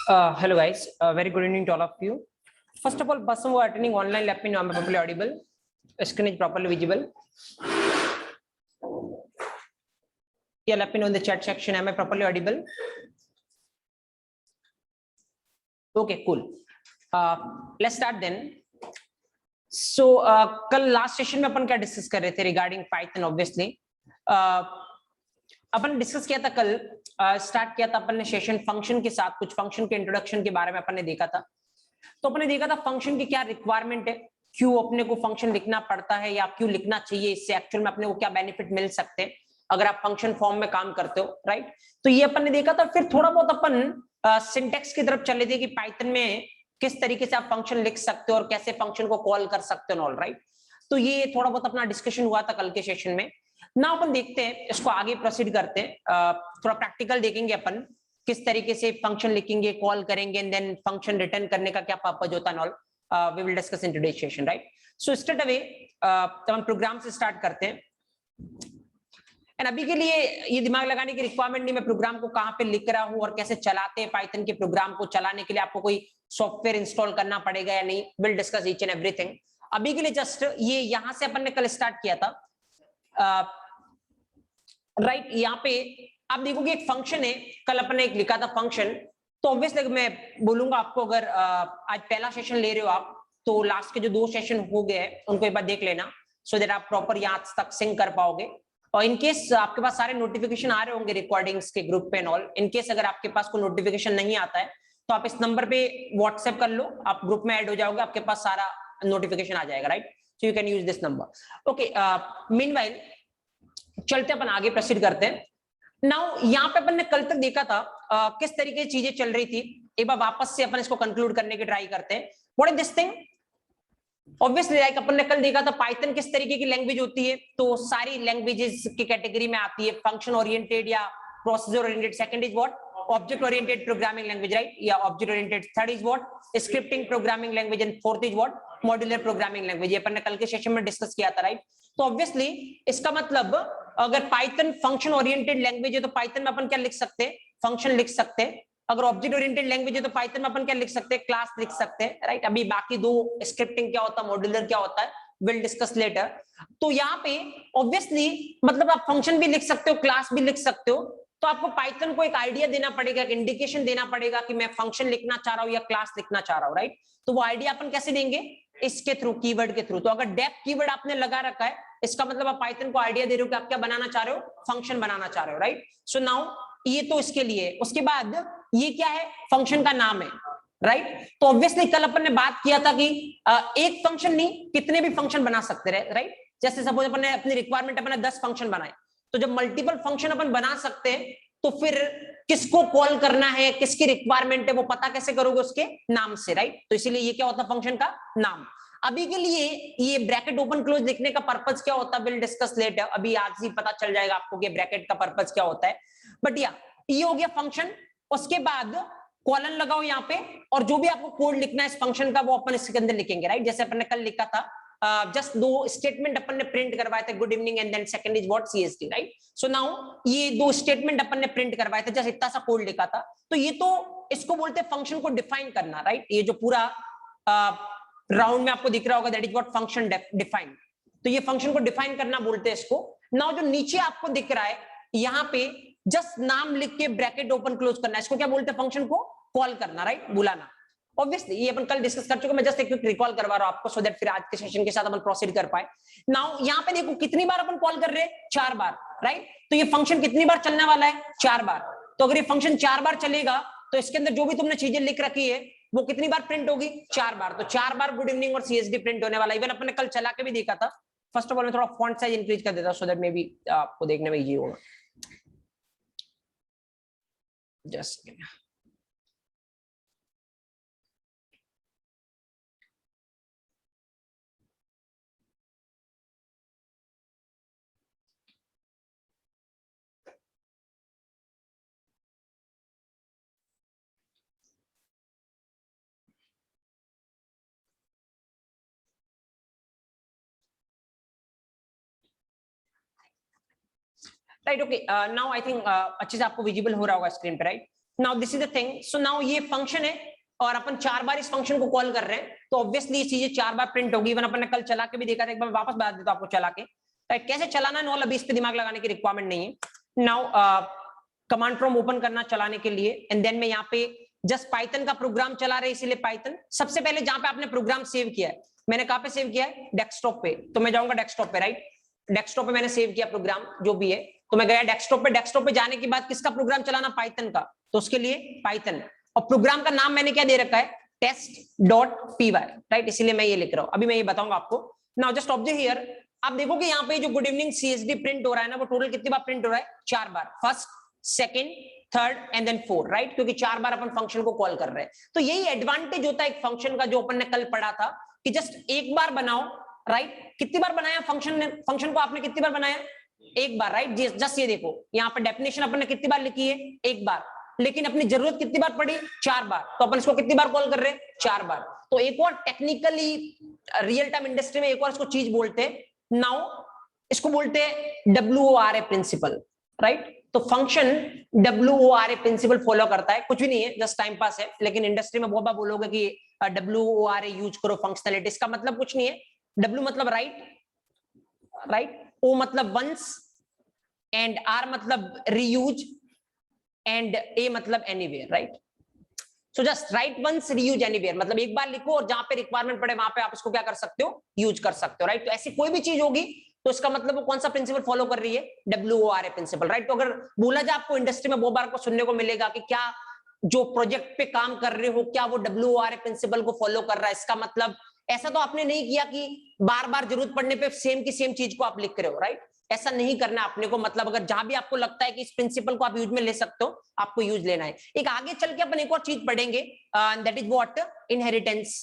Hello guys, very good evening to all of you. First of all, person who are attending online, let me know I'm properly audible. Screen is properly visible. Yeah, let me know in the chat section. Am I properly audible? Okay, cool. Let's start then. So कल last session में अपन क्या discuss कर रहे थे regarding Python. Obviously अपन discuss किया था कल, start किया था अपन ने सेशन फंक्शन के साथ. कुछ फंक्शन के इंट्रोडक्शन के बारे में अपन ने देखा था. तो अपन ने देखा था फंक्शन की क्या रिक्वायरमेंट है, क्यों अपने को फंक्शन लिखना पड़ता है या क्यों लिखना चाहिए, इससे एक्चुअल में अपने को क्या बेनिफिट मिल सकते हैं अगर आप फंक्शन फॉर्म में काम करते हो, राइट. तो ये अपन ने देखा था. फिर थोड़ा बहुत अपन सिंटेक्स की तरफ चले थे कि पाइथन में किस तरीके से आप फंक्शन लिख सकते हो और कैसे फंक्शन को कॉल कर सकते हो, ऑल राइट. तो ये थोड़ा बहुत अपना डिस्कशन हुआ था कल के सेशन में. ना अपन देखते हैं, इसको आगे प्रोसीड करते हैं. थोड़ा प्रैक्टिकल देखेंगे अपन किस तरीके से फंक्शन लिखेंगे, कॉल करेंगे एंड देन फंक्शन रिटर्न करने का क्या पर्पस होता है, all we will discuss in today's session, right. So straight away हम प्रोग्राम से स्टार्ट करते हैं. एंड अभी के लिए ये दिमाग लगाने की रिक्वायरमेंट नहीं मैं प्रोग्राम को कहां पे लिख रहा हूं और कैसे चलाते हैं. पाइथन के प्रोग्राम को चलाने के लिए आपको कोई सॉफ्टवेयर इंस्टॉल करना पड़ेगा या नहीं, will discuss each and everything. अभी के लिए जस्ट ये यहां से अपन ने कल स्टार्ट किया था, राइट. यहाँ पे आप देखोगे एक फंक्शन है, कल अपन ने एक लिखा था फंक्शन. तो ऑब्वियसली मैं बोलूंगा आपको, अगर आज पहला सेशन ले रहे हो आप, तो लास्ट के जो 2 सेशन हो गए उनको एक बार देख लेना, सो दैट आप प्रॉपर यहाँ तक सिंक कर पाओगे. और इनकेस आपके पास सारे नोटिफिकेशन आ रहे होंगे रिकॉर्डिंग्स के ग्रुप पे एंड ऑल, इनकेस अगर आपके पास कोई नोटिफिकेशन नहीं आता है तो आप इस नंबर पे व्हाट्सएप कर लो, आप ग्रुप में ऐड हो जाओगे, आपके पास सारा नोटिफिकेशन आ जाएगा, right. So you can use this number. Okay, meanwhile चलते अपन आगे प्रोसीड करते हैं. नाउ यहाँ पे अपन ने कल तक देखा था किस तरीके की चीजें चल रही थी. एक बार वापस से अपन इसको कंक्लूड करने की ट्राई करते हैं. What is this thing? Obviously like अपन ने कल देखा था पाइथन किस तरीके की लैंग्वेज होती है. तो सारी लैंग्वेजेस की कैटेगरी में आती है फंक्शन ओरिएंटेड या procedure oriented. Second is what? Object oriented programming language, right, या object oriented. Third is what? Scripting programming language. And fourth is what? Modular programming language. ये अपन ने कल के सेशन में डिस्कस किया था, राइट. तो ऑब्वियसली इसका मतलब अगर पाइथन फंक्शन ओरिएंटेड लैंग्वेज है तो पाइथन में अपन क्या लिख सकते हैं? फंक्शन लिख सकते हैं. अगर ऑब्जेक्ट ओरिएंटेड लैंग्वेज है तो पाइथन में अपन क्या लिख सकते हैं? क्लास लिख सकते हैं, राइट. अभी बाकी 2 स्क्रिप्टिंग क्या होता है, मॉड्यूलर क्या होता है, विल डिस्कस लेटर. तो यहाँ पे ऑब्वियसली मतलब आप फंक्शन भी लिख सकते हो, क्लास भी लिख सकते हो. तो आपको पाइथन को एक आइडिया देना पड़ेगा, एक इंडिकेशन देना पड़ेगा कि मैं फंक्शन लिखना चाह रहा हूँ या क्लास लिखना चाह रहा हूँ, राइट. तो वो आइडिया अपन कैसे देंगे? इसके थ्रू, कीवर्ड के थ्रू. तो अगर डेफ कीवर्ड आपने लगा रखा है, इसका मतलब आप पाइथन को आइडिया दे रहे हो कि आप क्या बनाना चाह रहे हो? फंक्शन बनाना चाह रहे हो, राइट. सो नाउ ये तो इसके लिए. उसके बाद ये क्या है? फंक्शन का नाम है, राइट. तो ऑब्वियसली कल अपन ने बात किया था कि एक फंक्शन नहीं, कितने भी फंक्शन बना सकते रहे, राइट. जैसे सपोज अपन ने अपनी रिक्वायरमेंट अपने 10 फंक्शन बनाए, तो जब मल्टीपल फंक्शन अपन बना सकते हैं तो फिर किसको कॉल करना है, किसकी रिक्वायरमेंट है, वो पता कैसे करोगे? उसके नाम से, राइट. तो इसीलिए ये क्या होता है? फंक्शन का नाम. अभी के लिए ये ब्रैकेट ओपन क्लोज लिखने का पर्पस क्या होता है, विल डिस्कस लेटर. अभी आज ही पता चल जाएगा आपको कि ब्रैकेट का पर्पस क्या होता है. बट या ये हो गया फंक्शन. उसके बाद कॉलन लगाओ यहाँ पे, और जो भी आपको कोड लिखना है इस फंक्शन का वो अपन इसके अंदर लिखेंगे, राइट. जैसे अपन ने कल लिखा था, जस्ट 2 स्टेटमेंट अपन ने प्रिंट करवाए थे, good evening and then second is what? CST, right. So now ये 2 स्टेटमेंट अपन ने प्रिंट करवाए थे, जस्ट इतना सा कोड लिखा था. तो ये तो इसको बोलते हैं फंक्शन को डिफाइन करना, राइट. ये जो पूरा राउंड में आपको दिख रहा होगा, that is what? Function define. तो ये फंक्शन को डिफाइन करना बोलते हैं इसको. नाउ जो नीचे आपको दिख रहा है यहाँ पे जस्ट नाम लिख के ब्रैकेट ओपन क्लोज करना, इसको क्या बोलते हैं? फंक्शन को कॉल करना, राइट, बुलाना. ऑब्वियसली ये अपन कल डिस्कस कर चुके, मैं जस्ट एक क्विक रिकॉल करवा रहा हूं आपको, सो दैट फिर आज के सेशन के साथ अपन प्रोसीड कर पाए. नाउ यहाँ पे देखो कितनी बार अपन कॉल कर रहे हैं? 4 बार, राइट. तो ये फंक्शन कितनी बार चलने वाला है? 4 बार. तो अगर ये फंक्शन 4 बार चलेगा तो इसके अंदर जो भी तुमने चीजें लिख रखी है वो कितनी बार प्रिंट होगी? 4 बार. तो 4 बार गुड इवनिंग और सीएसडी प्रिंट होने वाला. इवन अपन ने कल चला के भी देखा था. फर्स्ट ऑफ ऑल मैं थोड़ा फॉन्ट साइज इंक्रीज कर देता हूं, सो दैट मे बी आपको देखने में इजी होगा. Just right. Okay, now I think अच्छे से आपको विजिबल हो रहा होगा स्क्रीन पे, right. Now this is the thing, so now ये फंक्शन है और अपन 4 बार इस फंक्शन को कॉल कर रहे हैं, तो ऑब्वियसली ये चीजें 4 बार प्रिंट होगी। इवन अपन ने कल चला के भी देखा था, एक बार वापस बता देता हूं आपको चला के, राइट? कैसे चलाना है अभी इस पे दिमाग लगाने की रिक्वायरमेंट नहीं है। नाउ कमांड प्रॉम्प्ट ओपन करना चलाने के लिए, एंड देन मैं यहाँ पे जस्ट पाइथन का प्रोग्राम चला रहे, इसीलिए पाइथन। सबसे पहले जहां पे आपने प्रोग्राम सेव किया है, मैंने कहां पे सेव किया है? डेस्कटॉप पे। तो मैं जाऊंगा डेस्कटॉप पे, राइट? डेस्कटॉप पे मैंने सेव किया प्रोग्राम जो भी है, तो मैं गया डेस्कटॉप पे। डेस्कटॉप पे जाने के बाद किसका प्रोग्राम चलाना? पाइथन का। तो उसके लिए पाइथन, और प्रोग्राम का नाम मैंने क्या दे रखा है? test.py, right? इसीलिए मैं ये लिख रहा हूं। अभी मैं ये बताऊंगा आपको। नाउ जस्ट ऑब्जर्व हियर, आप देखोगे यहाँ पे जो गुड इवनिंग CSD प्रिंट हो रहा है ना, वो टोटल कितनी बार प्रिंट हो रहा है? 4 बार। First, second, third and then fourth, right? क्योंकि 4 बार अपन फंक्शन को कॉल कर रहे हैं। तो यही एडवांटेज होता है एक फंक्शन का, जो अपन ने कल पढ़ा था कि जस्ट एक बार बनाओ, राइट? कितनी बार बनाया फंक्शन को आपने? कितनी बार बनाया? एक बार, राइट? जस्ट ये देखो, यहाँ पे डेफिनेशन अपन ने कितनी बार लिखी है? एक बार। लेकिन अपनी जरूरत कितनी बार पड़ी? 4 बार। तो अपन इसको कितनी बार कॉल कर रहे हैं? 4 बार। तो एक और टेक्निकली रियल टाइम इंडस्ट्री में एक और इसको चीज बोलते हैं, नाउ इसको बोलते हैं WORA प्रिंसिपल, राइट? तो फंक्शन WORA प्रिंसिपल फॉलो करता है। कुछ भी नहीं है, जस्ट टाइम पास है, लेकिन इंडस्ट्री में बहुत बार बोलोगे कि WORA यूज करो फंक्शनलिटी। इसका मतलब कुछ नहीं है। W मतलब राइट, राइट? O मतलब वंस, एंड R मतलब रीयूज, एंड A मतलब anywhere, right? So just write once, reuse, anywhere, मतलब एक बार लिखो और जहां पे रिक्वायरमेंट पड़े वहां पे आप इसको क्या कर सकते हो? यूज कर सकते हो, राइट? तो ऐसी कोई भी चीज होगी तो इसका मतलब वो कौन सा प्रिंसिपल फॉलो कर रही है? WORA principle, right? तो अगर बोला जाए आपको इंडस्ट्री में बहुत बार को सुनने को मिलेगा कि क्या जो प्रोजेक्ट पे काम कर रहे हो क्या वो WORA प्रिंसिपल को फॉलो कर रहा है, इसका मतलब ऐसा तो आपने नहीं किया कि बार बार जरूरत पड़ने पे सेम की सेम चीज को आप लिख रहे हो, राइट? ऐसा नहीं करना आपने को। मतलब अगर जहां भी आपको लगता है कि इस प्रिंसिपल को आप यूज में ले सकते हो, आपको यूज लेना है। एक आगे चल के अपन एक और चीज पढ़ेंगे, that is what? Inheritance,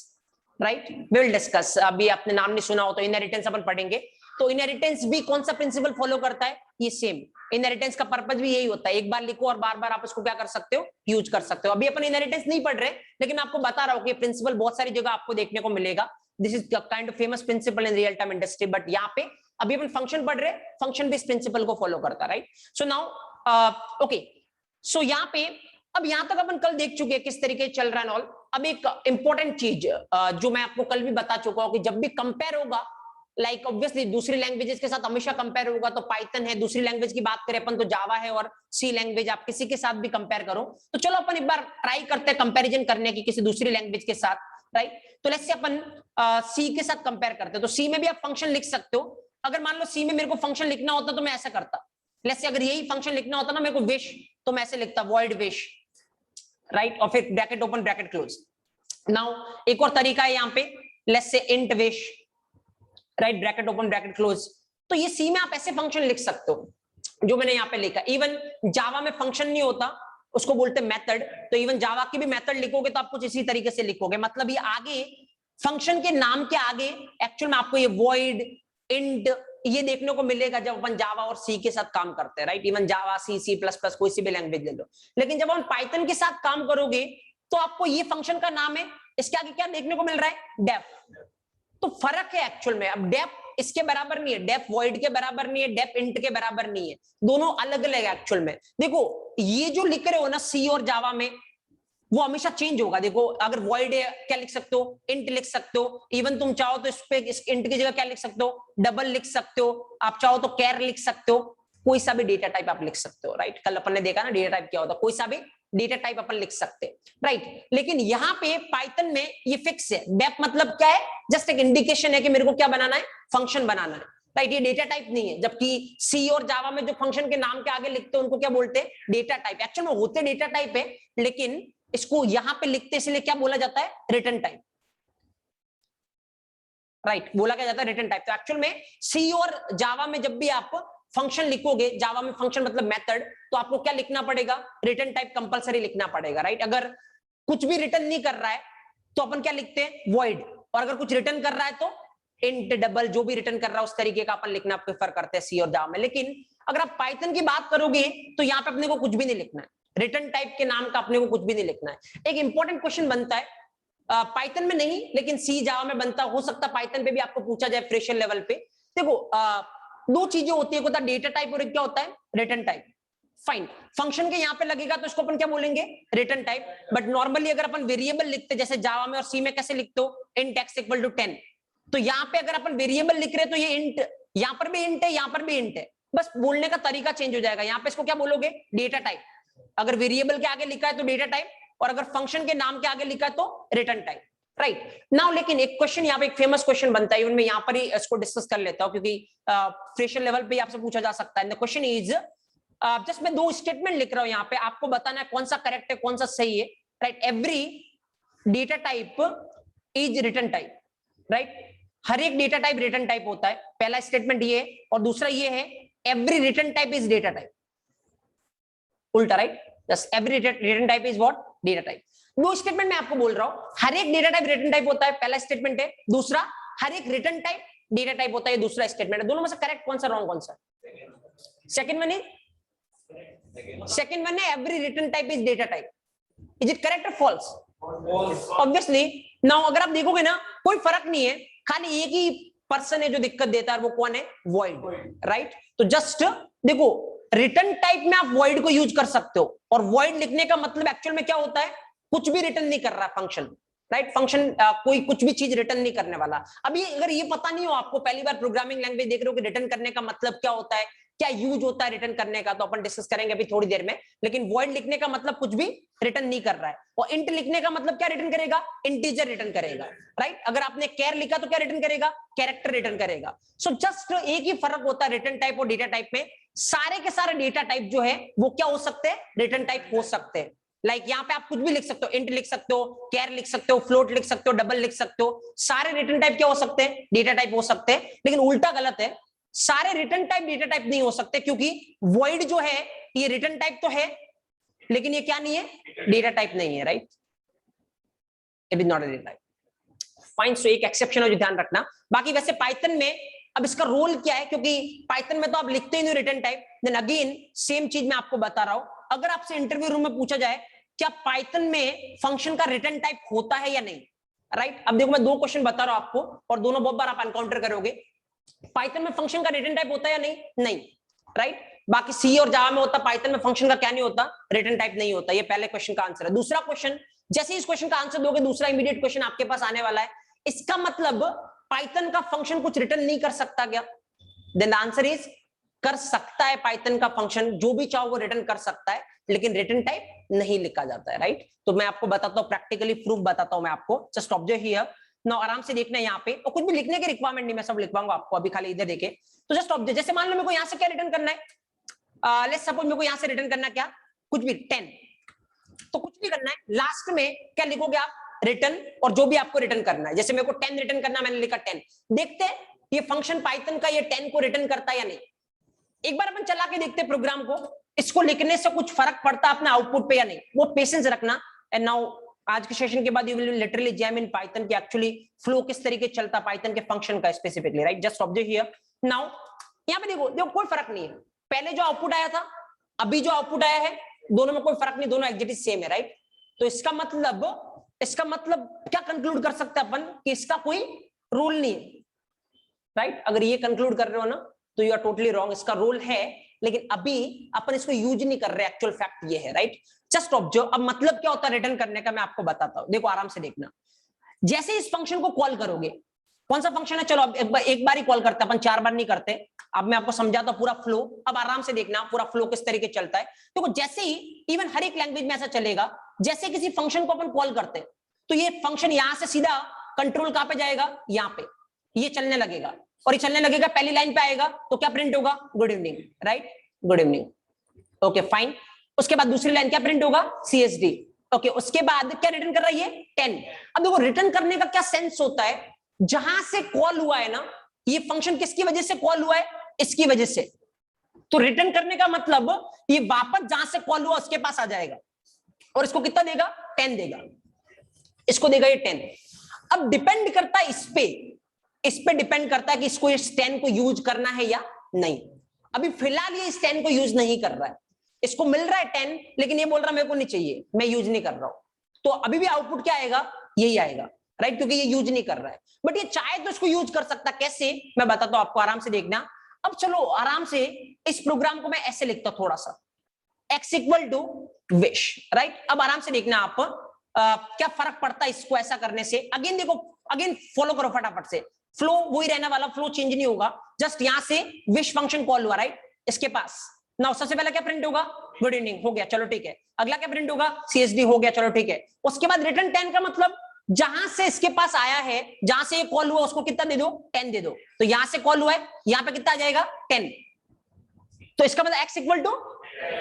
right? We will discuss. अभी आपने नाम नहीं सुना हो तो इनहेरिटेंस अपन पढ़ेंगे। तो इनहेरिटेंस भी कौन सा प्रिंसिपल फॉलो करता है? ये सेम। इनहेरिटेंस का पर्पस भी यही होता है, एक बार लिखो और बार बार आप इसको क्या कर सकते हो? यूज कर सकते हो। अभी अपन इनहेरिटेंस नहीं पढ़ रहे, लेकिन आपको बता रहा हूं कि प्रिंसिपल बहुत सारी जगह आपको देखने को मिलेगा। This is kind of famous principle in real time industry, but यहाँ पे अभी अपन फंक्शन पढ़ रहे, फंक्शन भी इस प्रिंसिपल को फॉलो करता है, राइट? सो नाउ ओके, सो यहाँ पे अब यहां तक अपन कल देख चुके हैं किस तरीके चल रहा है ऑल। अब एक इंपॉर्टेंट चीज जो मैं आपको कल भी बता चुका हूं कि जब भी कंपेयर होगा, लाइक ऑब्वियसली दूसरी लैंग्वेजेस के साथ हमेशा कंपेयर होगा, तो पाइथन है, दूसरी लैंग्वेज की बात करें अपन तो जावा है, और सी लैंग्वेज, आप किसी के साथ भी कंपेयर करो। तो चलो अपन एक बार ट्राई करते हैं कंपैरिजन करने की किसी दूसरी लैंग्वेज के साथ, राइट? तो लेट्स से अपन सी के साथ कंपेयर करते हैं। तो सी में भी आप फंक्शन लिख सकते हो। अगर मान लो सी में मेरे को फंक्शन लिखना होता तो मैं ऐसा करता, लेट्स से अगर यही फंक्शन लिखना होता ना मेरे को विश, तो मैं ऐसे लिखता वॉइड विश, राइट? और फिर bracket open bracket close. Now एक और तरीका है यहाँ पे, let's say int wish, right? Bracket open bracket close. तो ये सी में आप ऐसे फंक्शन लिख सकते हो जो मैंने यहाँ पे लिखा। इवन जावा में फंक्शन नहीं होता, उसको बोलते मेथड। तो इवन जावा की भी मेथड लिखोगे तो आप कुछ इसी तरीके से लिखोगे। मतलब ये आगे फंक्शन के नाम के आगे एक्चुअल में आपको ये वॉइड, इंट, ये देखने को मिलेगा जब अपन जावा और सी के साथ काम करते हैं, राइट? इवन जावा, सी, C++, कोई सी भी लैंग्वेज ले लो। लेकिन जब हम पाइथन के साथ काम करोगे तो आपको ये फंक्शन का नाम है, इसके आगे क्या देखने को मिल रहा है? डेफ। तो फर्क है एक्चुअल में। अब डेफ इसके बराबर नहीं है, डेफ वॉइड के बराबर नहीं है, डेफ इंट के बराबर नहीं है, दोनों अलग अलग है एक्चुअल में। देखो ये जो लिख रहे हो ना सी और जावा में, वो हमेशा चेंज होगा। देखो अगर वॉइड है क्या लिख सकते हो? इंट लिख सकते हो। इवन तुम चाहो तो इस पे इस इंट की जगह क्या लिख सकते हो? डबल लिख सकते हो। आप चाहो तो कैर लिख सकते हो। कोई सा भी डेटा टाइप आप लिख सकते हो, राइट? कल अपन ने देखा ना डेटा टाइप क्या होता है, कोई सा भी डेटा टाइप अपन लिख सकते हैं, राइट? लेकिन यहाँ पे पाइथन में ये फिक्स है। डेफ मतलब क्या है? जस्ट एक इंडिकेशन है कि मेरे को क्या बनाना है? फंक्शन बनाना है, राइट? ये डेटा टाइप नहीं है। जबकि सी और जावा में जो फंक्शन के नाम के आगे लिखते हैं उनको क्या बोलते हैं? Data type. एक्चुअल में होते डेटा टाइप है, लेकिन इसको यहां पे लिखते इसलिए क्या बोला जाता है? Return type, right? बोला क्या जाता है? Return type. तो एक्चुअल में सी और जावा में जब भी आप फंक्शन लिखोगे, जावा में फंक्शन मतलब मेथड, तो आपको क्या लिखना पड़ेगा? रिटर्न टाइप कंपलसरी लिखना पड़ेगा, राइट? अगर कुछ भी रिटर्न नहीं कर रहा है तो अपन क्या लिखते हैं? वॉइड। और अगर कुछ रिटर्न कर रहा है तो इंट, डबल, जो भी रिटर्न कर रहा है उस तरीके का अपन लिखना प्रेफर करते हैं सी और जावा में। लेकिन अगर आप पाइथन की बात करोगे तो यहाँ पे अपने को कुछ भी नहीं लिखना है, रिटर्न टाइप के नाम का अपने को कुछ भी नहीं लिखना है। एक इंपॉर्टेंट क्वेश्चन बनता है, पाइथन में नहीं लेकिन सी जावा में बनता, हो सकता है पाइथन पे भी आपको पूछा जाए फ्रेशर लेवल पे। देखो दो चीजें होती है, एक होता है डेटा टाइप और एक क्या होता है? Return type. फाइन, फंक्शन के यहाँ पे लगेगा तो इसको अपन क्या बोलेंगे, रिटर्न टाइप। बट नॉर्मली अगर अपन वेरिएबल लिखते जैसे जावा में और सी में कैसे लिखते हो, इंट x इक्वल टू 10, तो यहाँ पे अगर अपन वेरिएबल लिख रहे हैं तो ये इंट, यहाँ पर भी इंट है, यहाँ पर भी इंट है, बस बोलने का तरीका चेंज हो जाएगा। यहाँ पे इसको क्या बोलोगे, डेटा टाइप। अगर वेरिएबल के आगे लिखा है तो डेटा टाइप, और अगर फंक्शन के नाम के आगे लिखा है तो रिटर्न टाइप, राइट नाउ। लेकिन एक क्वेश्चन यहाँ पे, एक फेमस क्वेश्चन बनता है, मैं यहाँ पर ही इसको डिस्कस कर लेता हूँ क्योंकि फ्रेशर लेवल पे आपसे पूछा जा सकता है। द क्वेश्चन इज, जस्ट मैं दो स्टेटमेंट लिख रहा हूँ यहाँ पे, आपको बताना है कौन सा करेक्ट है कौन सा सही है, right. Every data type is return type, right. हर एक डेटा टाइप रिटर्न टाइप होता है, पहला स्टेटमेंट ये है, और दूसरा ये है every return type is data type, उल्टा, right. Just every return type is what, data type. दो स्टेटमेंट मैं आपको बोल रहा हूं, हर एक डेटा टाइप रिटर्न टाइप होता है, पहला स्टेटमेंट है। दूसरा, हर एक रिटर्न टाइप डेटा टाइप होता है, दूसरा स्टेटमेंट है। दोनों में से करेक्ट कौन सा, रॉन्ग कौन सा? सेकंड वन है, सेकंड वन है every return type is data type. Is it correct और फॉल्स? ऑब्वियसली। नाउ अगर आप देखोगे ना, कोई फर्क नहीं है, खाली एक ही पर्सन है जो दिक्कत देता है, वो कौन है, वॉइड, राइट। तो जस्ट देखो, रिटर्न टाइप में आप वॉइड को यूज कर सकते हो, और वॉइड लिखने का मतलब एक्चुअल में क्या होता है, कुछ भी रिटर्न नहीं कर रहा फंक्शन, राइट। फंक्शन कोई कुछ भी चीज रिटर्न नहीं करने वाला। अभी अगर ये पता नहीं हो आपको, पहली बार प्रोग्रामिंग लैंग्वेज देख रहे हो कि रिटर्न करने का मतलब क्या होता है, क्या यूज होता है रिटर्न करने का, तो अपन डिस्कस करेंगे अभी थोड़ी देर में। लेकिन वॉइड लिखने का मतलब कुछ भी रिटर्न नहीं कर रहा है, और इंट लिखने का मतलब क्या रिटर्न करेगा, इंटीजर रिटर्न करेगा, राइट। अगर आपने कैर लिखा तो क्या रिटर्न करेगा, कैरेक्टर रिटर्न करेगा। सो जस्ट एक ही फर्क होता है रिटर्न टाइप और डेटा टाइप में, सारे के सारे डेटा टाइप जो है वो क्या हो सकते हैं, रिटर्न टाइप हो सकते हैं। लाइक यहाँ पे आप कुछ भी लिख सकते हो, इंट लिख सकते हो, कैर लिख सकते हो, फ्लोट लिख सकते हो, डबल लिख सकते हो, सारे रिटर्न टाइप क्या हो सकते हैं, डेटा टाइप हो सकते हैं। लेकिन उल्टा गलत है, सारे रिटर्न टाइप डेटा टाइप नहीं हो सकते, क्योंकि वॉइड जो है ये रिटर्न टाइप तो है, लेकिन ये क्या नहीं है, डेटा टाइप नहीं है, right. It is not a data type, fine. So एक एक्सेप्शन है जो ध्यान रखना। बाकी वैसे पाइथन में अब इसका रोल क्या है, क्योंकि पाइथन में तो आप लिखते ही नहीं return type. Then again same चीज मैं आपको बता रहा हूं, अगर आपसे इंटरव्यू रूम में पूछा जाए क्या पाइथन में फंक्शन का रिटर्न टाइप होता है या नहीं, राइट। अब देखो मैं दो क्वेश्चन बता रहा हूं आपको, और दोनों बहुत बार आप एनकाउंटर करोगे। पाइथन में फंक्शन का रिटर्न टाइप होता है या नहीं, नहीं, राइट। बाकी सी और जावा में होता, पाइथन में फंक्शन का क्या नहीं होता, रिटर्न टाइप नहीं होता। ये पहले क्वेश्चन का आंसर है। दूसरा क्वेश्चन, जैसे इस क्वेश्चन का आंसर दोगे, दूसरा इमीडिएट क्वेश्चन आपके पास आने वाला है, इसका मतलब पाइथन का फंक्शन कुछ रिटर्न नहीं कर सकता क्या? देन द आंसर इज, कर सकता है। पाइथन का फंक्शन जो भी चाहो वो रिटर्न कर सकता है, लेकिन रिटर्न टाइप नहीं लिखा जाता है, राइट। तो मैं आपको बताता हूं, प्रैक्टिकली प्रूफ बताता हूं मैं आपको। जस्ट ऑब्जर्व हियर नाउ, आराम से देखना है यहाँ पे, और कुछ भी लिखने की रिक्वायरमेंट नहीं, मैं सब लिखवाऊंगा आपको अभी, खाली इधर देखे। तो जस्ट ऑब्जर्व, जैसे मान लो मेरे को यहाँ से क्या रिटर्न करना है, लेट्स सपोज मेरे को यहाँ से रिटर्न करना क्या, कुछ भी 10, तो कुछ भी करना है, लास्ट में क्या लिखोगे आप, रिटर्न, और जो भी आपको रिटर्न करना है। जैसे मेरे को 10 रिटर्न करना, मैंने लिखा 10। देखते हैं ये फंक्शन पाइथन का ये 10 को रिटर्न करता है या नहीं। एक बार अपन चला के देखते प्रोग्राम को, इसको लिखने से कुछ फर्क पड़ता है अपने आउटपुट पे या नहीं, वो पेशेंस रखना। एंड नाउ आज के सेशन के बाद you will literally jam in Python की एक्चुअली फ्लो किस तरीके चलता पाइथन के फंक्शन का specifically, right. Just observe here now, यहाँ पे देखो देखो कोई फर्क नहीं है, पहले जो आउटपुट आया था अभी जो आउटपुट आया है, दोनों में कोई फर्क नहीं, दोनों एग्जैक्टली सेम है, राइट। तो इसका मतलब क्या कंक्लूड कर सकते हैं अपन कि इसका कोई रूल नहीं है, राइट। अगर ये कंक्लूड कर रहे हो ना तो यू आर टोटली रॉन्ग, इसका रोल है, लेकिन अभी अपन इसको यूज नहीं कर रहे, एक्चुअल फैक्ट ये है, राइट। जस्ट ऑब्जर्व, अब मतलब क्या होता है रिटर्न करने का मैं आपको बताता हूं, देखो आराम से देखना। जैसे इस फंक्शन को कॉल करोगे, कौन सा फंक्शन है, चलो अब एक बार ही कॉल करते हैं अपन, 4 बार नहीं करते। अब मैं आपको समझाता हूं पूरा फ्लो, अब आराम से देखना पूरा फ्लो किस तरीके चलता है। देखो जैसे ही, इवन हर एक लैंग्वेज में ऐसा चलेगा, जैसे किसी फंक्शन को अपन कॉल करते हैं तो ये फंक्शन यहां से सीधा कंट्रोल कहां पे जाएगा, यहाँ पे, ये चलने लगेगा, और ये चलने लगेगा, पहली लाइन पे आएगा तो क्या प्रिंट होगा, good evening, right, good evening, okay fine. उसके बाद दूसरी लाइन क्या प्रिंट होगा, CSD, ओके। उसके बाद क्या रिटर्न कर रही है, 10। अब देखो रिटर्न करने का क्या सेंस होता है, जहां से कॉल हुआ है ना, ये फंक्शन किसकी वजह से कॉल हुआ है, इसकी वजह से, तो रिटर्न करने का मतलब ये वापस जहां से कॉल हुआ उसके पास आ जाएगा, और इसको कितना देगा, 10 देगा, इसको देगा ये 10। अब डिपेंड करता है इस पे डिपेंड करता है कि इसको इस 10 को यूज करना है या नहीं। अभी फिलहाल ये इस 10 को यूज नहीं कर रहा है, इसको मिल रहा है 10, लेकिन ये बोल रहा है मेरे को नहीं चाहिए, मैं यूज नहीं कर रहा हूं, तो अभी भी आउटपुट क्या आएगा, यही आएगा, राइट, क्योंकि ये यूज नहीं कर रहा है। बट ये चाहे तो इसको यूज कर सकता, कैसे मैं बताता हूं आपको, आराम से देखना। अब चलो आराम से इस प्रोग्राम को मैं ऐसे लिखता हूं थोड़ा सा, x equal to wish, right. अब आराम से देखना आप क्या फर्क पड़ता है इसको ऐसा करने से। अगेन देखो, अगेन फॉलो करो फटाफट से, फ्लो वही रहने वाला, फ्लो चेंज नहीं होगा। जस्ट यहां से विश फंक्शन कॉल हुआ, राइट, इसके पास। नाउ सबसे पहले क्या प्रिंट होगा, गुड इवनिंग, हो गया, चलो ठीक है। अगला क्या प्रिंट होगा, CSD, हो गया, चलो ठीक है। उसके बाद रिटर्न 10 का मतलब जहां से इसके पास आया है, जहां से ये कॉल हुआ उसको कितना दे दो, 10 दे दो। तो यहां से कॉल हुआ है, यहां पे कितना आ जाएगा, 10। तो इसका मतलब x इक्वल टू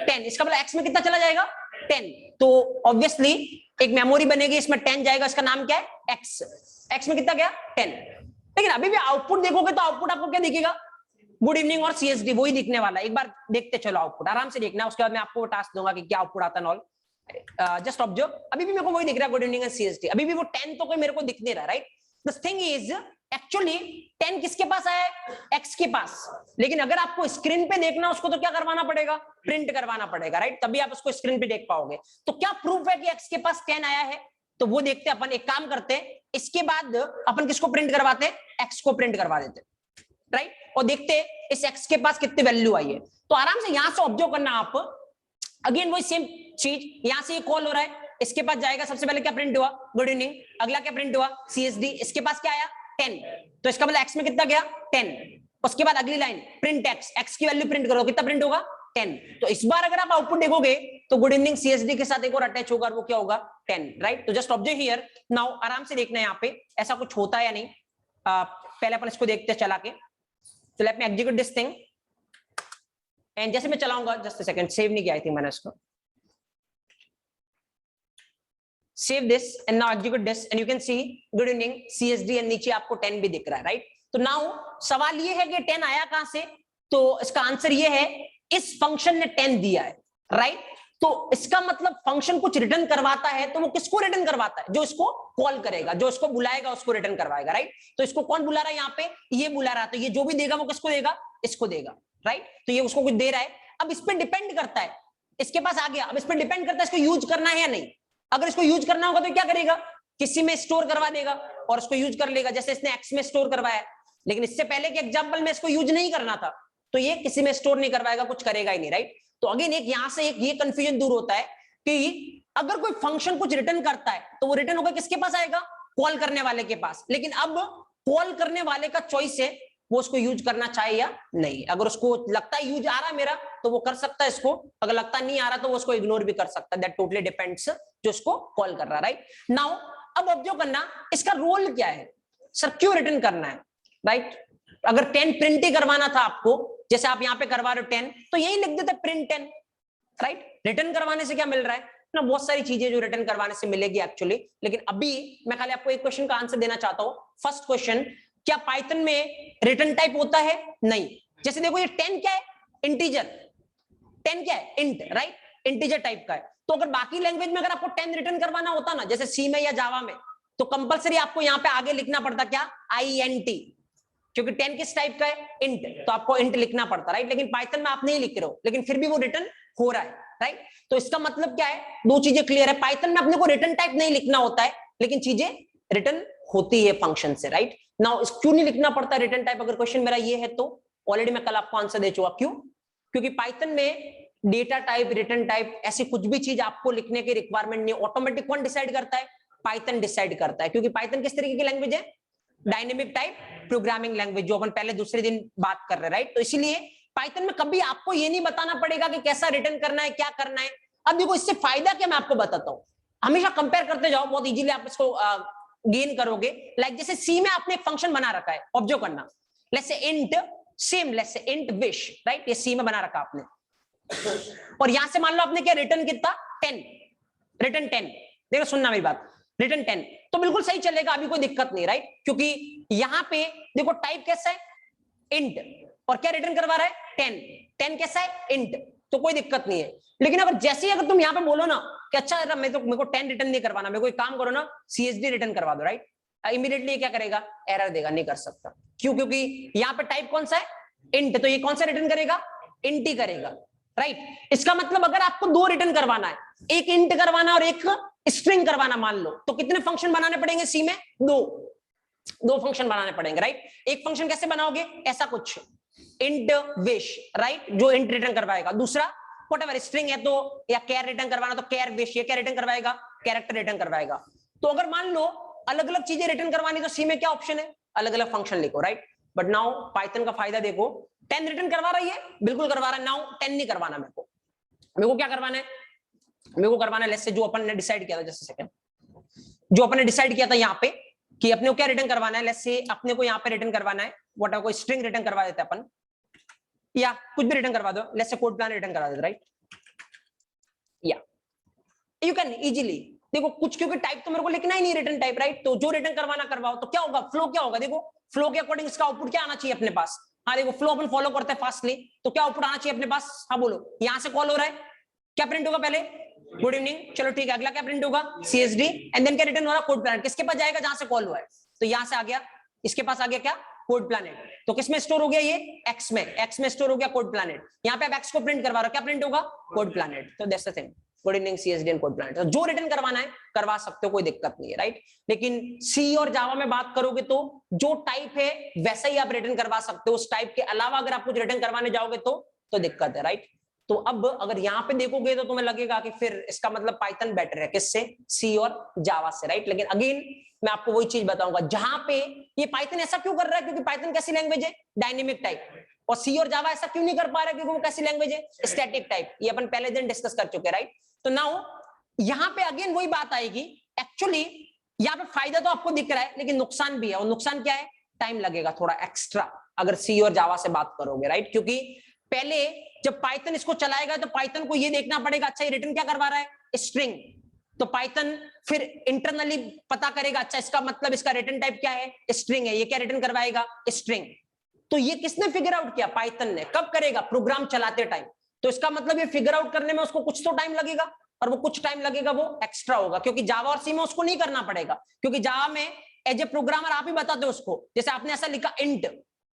10, इसका मतलब x में कितना चला जाएगा, 10। तो ऑब्वियसली एक मेमोरी बनेगी, इसमें 10 जाएगा, इसका नाम क्या है, x में कितना गया, 10। लेकिन अभी भी आउटपुट देखोगे तो आउटपुट आपको क्या दिखेगा, गुड इवनिंग और CSD, वही दिखने वाला है। एक बार देखते चलो आउटपुट, आराम से देखना, उसके बाद मैं आपको टास्क दूंगा कि क्या आउटपुट आता है। ऑल जस्ट ऑब्जर्व, अभी भी मेरे को वही दिख रहा है, गुड इवनिंग एंड CSD। अभी भी वो 10 तो कोई मेरे को दिख नहीं रहा, right. The thing is actually 10 किसके पास आया है, x के पास। लेकिन अगर आपको स्क्रीन पे देखना उसको तो क्या करवाना पड़ेगा, प्रिंट करवाना पड़ेगा, राइट, तभी आप उसको स्क्रीन पे देख पाओगे। तो क्या प्रूफ है कि x के पास 10 आया है, तो वो देखते हैं अपन। एक काम करते हैं, इसके बाद अपन किसको प्रिंट करवाते हैं, x को प्रिंट करवा देते हैं, राइट, और देखते हैं इस x के पास कितनी वैल्यू आई है। तो आराम से यहां से ऑब्जर्व करना आप, अगेन वही सेम चीज, यहां से ये कॉल हो रहा है, इसके पास जाएगा, सबसे पहले क्या प्रिंट हुआ, गुड इवनिंग। अगला क्या प्रिंट हुआ, CSD, इसके पास क्या आया, 10। तो इसका मतलब x में कितना गया, 10। उसके बाद अगली लाइन प्रिंट x की वैल्यू प्रिंट करो, कितना प्रिंट होगा, 10। तो इस बार अगर आप आउटपुट देखोगे तो गुड इवनिंग CSD के साथ एक और अटैच होगा, वो क्या होगा, 10, राइट। तो जस्ट ऑब्जर्व हियर। नाउ आराम से देखना है यहाँ पे ऐसा कुछ होता है या नहीं। पहले अपन इसको देखते हैं चला के। तो let me execute this thing, and जैसे मैं चलाऊंगा, जस्ट अ सेकंड, सेव नहीं किया थी मैंने इसको, save this and now execute this and you can C good evening CSD and नीचे आपको 10 भी दिख रहा है, राइट। तो नाउ सवाल ये है कि 10 आया कहां से, तो इसका आंसर ये है, इस फंक्शन ने 10 दिया है, राइट। तो इसका मतलब फंक्शन कुछ रिटर्न करवाता है, तो वो किसको रिटर्न करवाता है, जो इसको कॉल करेगा, जो इसको बुलाएगा उसको रिटर्न करवाएगा, राइट। तो इसको कौन बुला रहा है, यहाँ पे ये बुला रहा है, तो ये जो भी देगा वो किसको देगा, इसको देगा, राइट। तो ये उसको कुछ दे रहा है। अब इस पर डिपेंड करता है, इसके पास आ गया, अब इस पर डिपेंड करता है इसको यूज करना है या नहीं। अगर इसको यूज करना होगा तो क्या करेगा, किसी में स्टोर करवा देगा और उसको यूज कर लेगा, जैसे इसने x में स्टोर करवाया। लेकिन इससे पहले के एग्जांपल में इसको यूज नहीं करना था, तो ये किसी में स्टोर नहीं करवाएगा, कुछ करेगा ही नहीं, राइट। तो अगेन एक यहां से एक ये कंफ्यूजन दूर होता है कि अगर कोई फंक्शन कुछ रिटर्न करता है तो वो रिटर्न होकर किसके पास आएगा, कॉल करने वाले के पास। लेकिन अब कॉल करने वाले का चॉइस है, वो उसको यूज करना चाहे या नहीं। अगर उसको लगता है यूज आ रहा है मेरा तो वो कर सकता है इसको, अगर लगता नहीं आ रहा तो वो उसको इग्नोर भी कर सकता है। दैट टोटली डिपेंड्स जो उसको कॉल कर रहा है, राइट। नाउ अब ऑब्जर्व करना इसका रोल क्या है, सर क्यों रिटर्न करना है, राइट। अगर 10 प्रिंट ही करवाना था आपको, जैसे आप यहाँ पे करवा रहे हो 10, तो यही लिख देते प्रिंट 10, राइट। रिटर्न करवाने से क्या मिल रहा है ना, बहुत सारी चीजें जो रिटर्न करवाने से मिलेगी एक्चुअली। लेकिन अभी मैं खाली आपको एक क्वेश्चन का आंसर देना चाहता हूं। फर्स्ट क्वेश्चन, क्या पाइथन में रिटर्न टाइप होता है, नहीं। जैसे देखो ये 10 क्या है, इंटीजर, 10 क्या है, इंट, राइट, इंटीजर टाइप का है। तो अगर बाकी लैंग्वेज में अगर आपको 10 रिटर्न करवाना होता ना, जैसे सी में या जावा में, तो कंपलसरी आपको यहाँ पे आगे लिखना पड़ता क्या, INT, क्योंकि 10 किस टाइप का है, इंट, तो आपको इंट लिखना पड़ता, राइट। लेकिन पाइथन में आप नहीं लिख रहे हो, लेकिन फिर भी वो रिटर्न हो रहा है, राइट। तो इसका मतलब क्या है, दो चीजें क्लियर है, पाइथन में अपने को रिटर्न टाइप नहीं लिखना होता है, लेकिन चीजें रिटर्न होती है फंक्शन से, राइट। नाउ क्यों नहीं लिखना पड़ता रिटर्न टाइप, अगर क्वेश्चन मेरा ये है तो ऑलरेडी मैं कल आपको आंसर दे चुका। क्यों, क्योंकि पाइथन में डेटा टाइप, रिटर्न टाइप, ऐसी कुछ भी चीज आपको लिखने की रिक्वायरमेंट नहीं, ऑटोमेटिक कौन डिसाइड करता है, पाइथन डिसाइड करता है। क्योंकि पाइथन किस तरीके की लैंग्वेज है, डायनेमिक टाइप प्रोग्रामिंग लैंग्वेज, जो अपन पहले दूसरे दिन बात कर रहे हैं, राइट। तो इसीलिए पाइथन में कभी आपको ये नहीं बताना पड़ेगा कि कैसा रिटर्न करना है, क्या करना है। अब देखो इससे फायदा क्या, मैं आपको बताता हूं, हमेशा कंपेयर करते जाओ, बहुत इजीली आप इसको गेन करोगे। लाइक जैसे सी में आपने एक फंक्शन बना रखा है, ऑब्जर्व करना, let's say int same, let's say int wish, right, ये सी में बना रखा आपने, और यहां से मान लो आपने क्या रिटर्न कितना, 10, रिटर्न 10। देखो सुनना मेरी बात, रिटर्न 10 तो बिल्कुल सही चलेगा, अभी कोई दिक्कत नहीं, राइट। क्योंकि यहां पे देखो टाइप कैसा है, इंट, और क्या रिटर्न करवा रहा है, 10, 10 कैसा है, इंट, तो कोई दिक्कत नहीं है। लेकिन अगर जैसे ही अगर तुम यहां पे बोलो ना कि अच्छा मैं तो, मेरे को 10 रिटर्न नहीं करवाना, मेरे को एक काम करो ना, CSD रिटर्न करवा दो, राइट, इमीडिएटली क्या करेगा, एरर देगा, नहीं कर सकता। क्यों, क्योंकि यहां पे टाइप कौन सा है, इंट, तो ये कौन सा रिटर्न करेगा, इंट ही करेगा, राइट। इसका मतलब अगर आपको दो रिटर्न करवाना है, एक इंट करवाना और एक स्ट्रिंग करवाना मान लो, तो कितने फंक्शन बनाने पड़ेंगे सी में, दो फंक्शन बनाने पड़ेंगे, राइट। एक फंक्शन कैसे बनाओगे, ऐसा कुछ, इंट विश, राइट, जो इंट रिटर्न करवाएगा, दूसरा व्हाटएवर स्ट्रिंग है तो, या कैर रिटर्न करवाना तो कैर विश, ये क्या रिटर्न करवाएगा, कैरेक्टर रिटर्न करवाएगा। तो अगर मान लो अलग अलग चीजें रिटर्न करवानी तो सी में क्या ऑप्शन है, अलग अलग फंक्शन लिखो, राइट। बट नाउ पाइथन का फायदा देखो, 10 रिटर्न करवा रही है, बिल्कुल करवा रहा है। नाउ 10 नहीं करवाना मेरे को क्या करवाना है, मेरे को करवाना है लेट्स से जो अपन ने डिसाइड किया था, जस्ट सेकंड, जो अपन ने डिसाइड किया था यहाँ पे कि अपने को क्या रिटर्न करवाना है, लेट्स से अपने को यहाँ पे रिटर्न करवाना है व्हाट कोई स्ट्रिंग रिटर्न करवा देते हैं अपन, या कुछ भी रिटर्न करवा दो, let's say code plan return करवा देते, राइट। या यू कैन इजीली देखो कुछ, क्योंकि टाइप तो मेरे को लिखना ही नहीं रिटर्न टाइप, राइट। तो जो रिटर्न करवाना करवाओ। तो क्या होगा, फ्लो क्या होगा, देखो फ्लो के अकॉर्डिंग इसका आउटपुट क्या आना चाहिए अपने पास। हाँ देखो फ्लो अपन फॉलो करते हैं फास्टली, तो क्या आउटपुट आना चाहिए अपने पास, हाँ बोलो। यहां से कॉल हो रहा है, क्या प्रिंट होगा पहले, गुड इवनिंग, चलो ठीक है। अगला क्या प्रिंट होगा, CSD, एंड देन क्या रिटर्न हो रहा है, कोड प्लानेट। किसके पास जाएगा, जहां से कॉल हुआ है। तो यहां से आ गया, इसके पास आ गया क्या, कोड प्लानेट। तो किसमें स्टोर हो गया ये, एक्स में स्टोर हो गया कोड प्लानेट। यहाँ पे आप एक्स को प्रिंट करवा रहे हो, क्या प्रिंट होगा, कोड प्लानेट। तो that's the thing, good evening CSD and code planet. तो जो रिटर्न करवाना है करवा सकते हो, कोई दिक्कत नहीं है, राइट। लेकिन सी और जावा में बात करोगे तो जो टाइप है वैसा ही आप रिटर्न करवा सकते हो, उस टाइप के अलावा अगर आप कुछ रिटर्न करवाने जाओगे तो दिक्कत है, राइट। तो अब अगर यहाँ पे देखोगे तो तुम्हें लगेगा कि फिर इसका मतलब पाइथन बेटर है, किससे, सी और जावा से, राइट। लेकिन अगेन मैं आपको वही चीज बताऊंगा, जहां पे ये पाइथन ऐसा क्यों कर रहा है, क्योंकि पाइथन कैसी लैंग्वेज है, डायनेमिक टाइप। और सी और जावा ऐसा क्यों नहीं कर पा रहा है, क्योंकि वो कैसी लैंग्वेज है, स्टैटिक टाइप। ये अपन पहले दिन डिस्कस कर चुके, राइट। तो नाउ यहां पे अगेन वही बात आएगी, एक्चुअली यहाँ पे फायदा तो आपको दिख रहा है लेकिन नुकसान भी है। और नुकसान क्या है, टाइम लगेगा थोड़ा एक्स्ट्रा अगर सी और जावा से बात करोगे, राइट। क्योंकि पहले जब पाइथन इसको चलाएगा तो पाइथन को ये देखना पड़ेगा, अच्छा ये रिटर्न क्या करवा रहा है, स्ट्रिंग। तो पाइथन फिर इंटरनली पता करेगा, अच्छा इसका मतलब इसका रिटर्न टाइप क्या है, स्ट्रिंग है, ये क्या रिटर्न करवाएगा, स्ट्रिंग। तो ये किसने फिगर आउट किया, पाइथन ने। कब करेगा, प्रोग्राम चलाते टाइम। तो इसका मतलब ये फिगर आउट करने में उसको कुछ तो टाइम लगेगा, और वो कुछ टाइम लगेगा वो एक्स्ट्रा होगा, क्योंकि जावा और सी में उसको नहीं करना पड़ेगा। क्योंकि जावा में एज ए प्रोग्रामर आप ही बताते हो उसको, जैसे आपने ऐसा लिखा इंट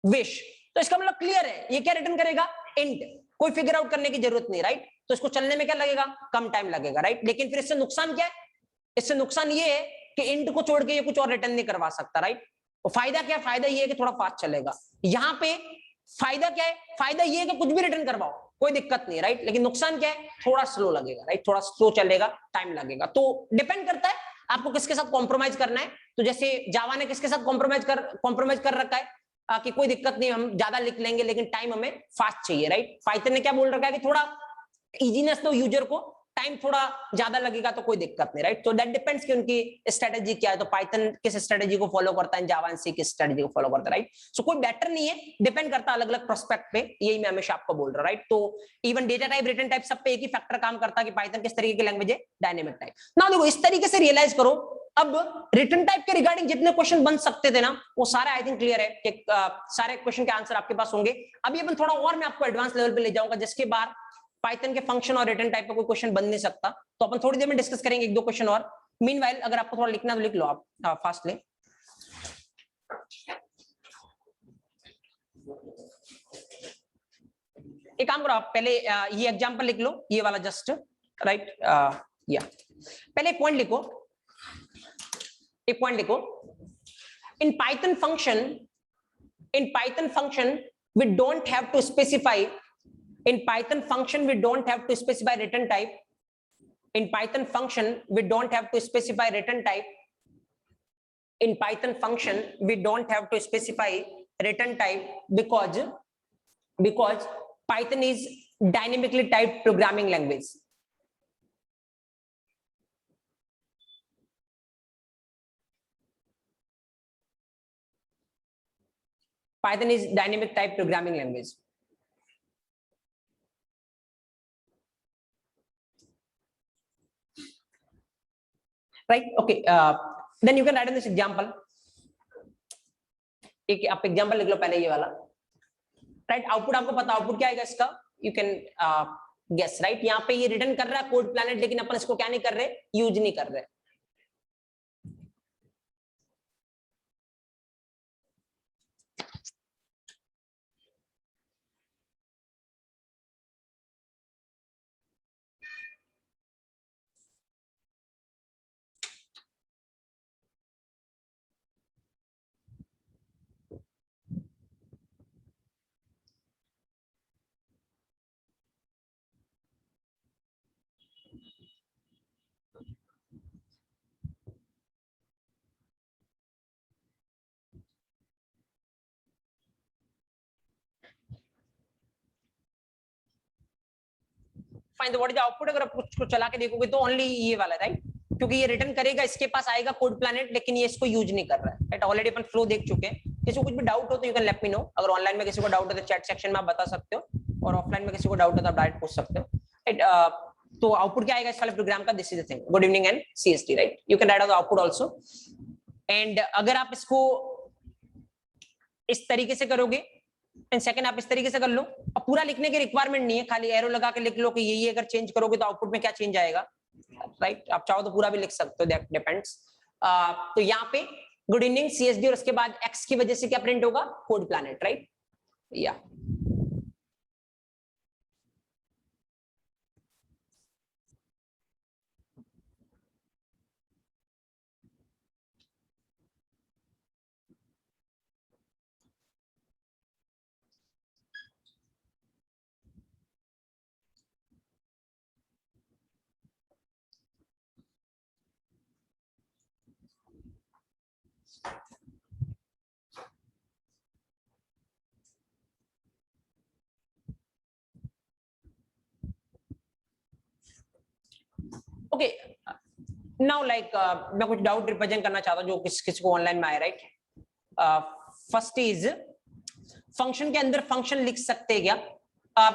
विश, तो इसका मतलब क्लियर है ये क्या रिटर्न करेगा, इंट। कोई फिगर आउट करने की जरूरत नहीं, राइट। तो इसको चलने में क्या लगेगा, कम टाइम लगेगा, राइट। लेकिन फिर इससे नुकसान क्या है, इससे नुकसान ये है कि इंट को छोड़ के ये कुछ और रिटर्न नहीं करवा सकता, राइट। और फायदा क्या है, फायदा ये है कि थोड़ा फास्ट चलेगा। यहाँ पे फायदा क्या है, फायदा ये है कि कुछ भी रिटर्न करवाओ कोई दिक्कत नहीं, राइट। लेकिन नुकसान क्या है, थोड़ा स्लो लगेगा, राइट। थोड़ा स्लो चलेगा, टाइम लगेगा। तो डिपेंड करता है आपको किसके साथ कॉम्प्रोमाइज करना है। तो जैसे जावा ने किसके साथ कॉम्प्रोमाइज कर रखा है कि कोई दिक्कत नहीं, हम ज्यादा लिख लेंगे लेकिन टाइम हमें फास्ट चाहिए, राइट। पाइथन ने क्या बोल रखा है कि थोड़ा इजीनेस दो यूजर को, टाइम थोड़ा ज्यादा लगेगा तो कोई दिक्कत नहीं, राइट। तो दैट डिपेंड्स कि उनकी स्ट्रेटजी क्या है। तो पाइथन किस स्ट्रेटजी को फॉलो करता है, जावा सी किस स्ट्रेटजी को फॉलो करता है, राइट। सो कोई बेटर नहीं है, डिपेंड करता है अलग अलग प्रोस्पेक्ट पे, यही मैं हमेशा आपको बोल रहा हूं, राइट। तो even data type, return type, सब पे एक ही फैक्टर काम करता है कि पाइथन किस तरीके की लैंग्वेज है, डायनेमिक टाइप। ना देखो इस तरीके से रियलाइज करो, अब रिटर्न टाइप के रिगार्डिंग जितने क्वेश्चन बन सकते थे ना, वो सारे आई थिंक क्लियर है कि सारे क्वेश्चन के आंसर आपके पास होंगे। अभी अपन थोड़ा और मैं आपको एडवांस लेवल पे ले जाऊंगा, जिसके बाद पाइथन के फंक्शन और रिटर्न टाइप का कोई क्वेश्चन बन नहीं सकता। तो अपन थोड़ी देर में डिस्कस करेंगे एक दो क्वेश्चन और। मीनवाइल अगर आपको थोड़ा लिखना तो लिख लो आप फास्टली। एक काम करो आप पहले ये एग्जांपल लिख लो, ये वाला जस्ट, राइट। या पहले एक पॉइंट लिखो, in Python function we don't have to specify in Python function we don't have to specify return type. In Python function we don't have to specify return type. In Python function we don't have to specify return type because Python is dynamically typed programming language. Python is dynamic type programming language. Right? Okay. Then you can write in this example. एक आप example लिख लो पहले ये वाला, right. Output आपको पता, output क्या आएगा इसका, यू कैन गेस, राइट। यहाँ पे ये रिटर्न कर रहा है कोड प्लैनेट, लेकिन अपन इसको क्या नहीं कर रहे, यूज नहीं कर रहे। Find the what is output. अगर आप कुछ चला के देखोगे तो ओनली ये वाला, राइट, क्योंकि ये रिटर्न करेगा, इसके पास आएगा कोड प्लैनेट, लेकिन ये इसको यूज नहीं कर रहा है, राइट। ऑलरेडी अपन फ्लो देख चुके हैं। किसी को कुछ भी डाउट हो तो you can let me know. अगर ऑनलाइन में किसी को डाउट हो तो चैट सेक्शन में आप बता सकते हो, और ऑफलाइन में किसी को डाउट हो तो आप डायरेक्ट पूछ सकते हो, राइट। तो आउटपुट क्या आएगा इस वाले प्रोग्राम का? This is the thing, good evening and CST, right. You can write the output also. And अगर आप इसको इस तरीके से करोगे, एंड सेकंड आप इस तरीके से कर लो, अब पूरा लिखने की रिक्वायरमेंट नहीं है, खाली एरो लगा के लिख लो कि ये अगर चेंज करोगे तो आउटपुट में क्या चेंज आएगा, राइट। आप चाहो तो पूरा भी लिख सकते हो, दैट डिपेंड्स। तो यहाँ पे गुड इवनिंग CSD और उसके बाद एक्स की वजह से क्या प्रिंट होगा? Code planet, right. या ओके, नाउ लाइक मैं कुछ डाउट रिप्रेजेंट करना चाहता हूँ जो किसी को ऑनलाइन में आए, राइट। फर्स्ट इज फंक्शन के अंदर फंक्शन लिख सकते हैं क्या?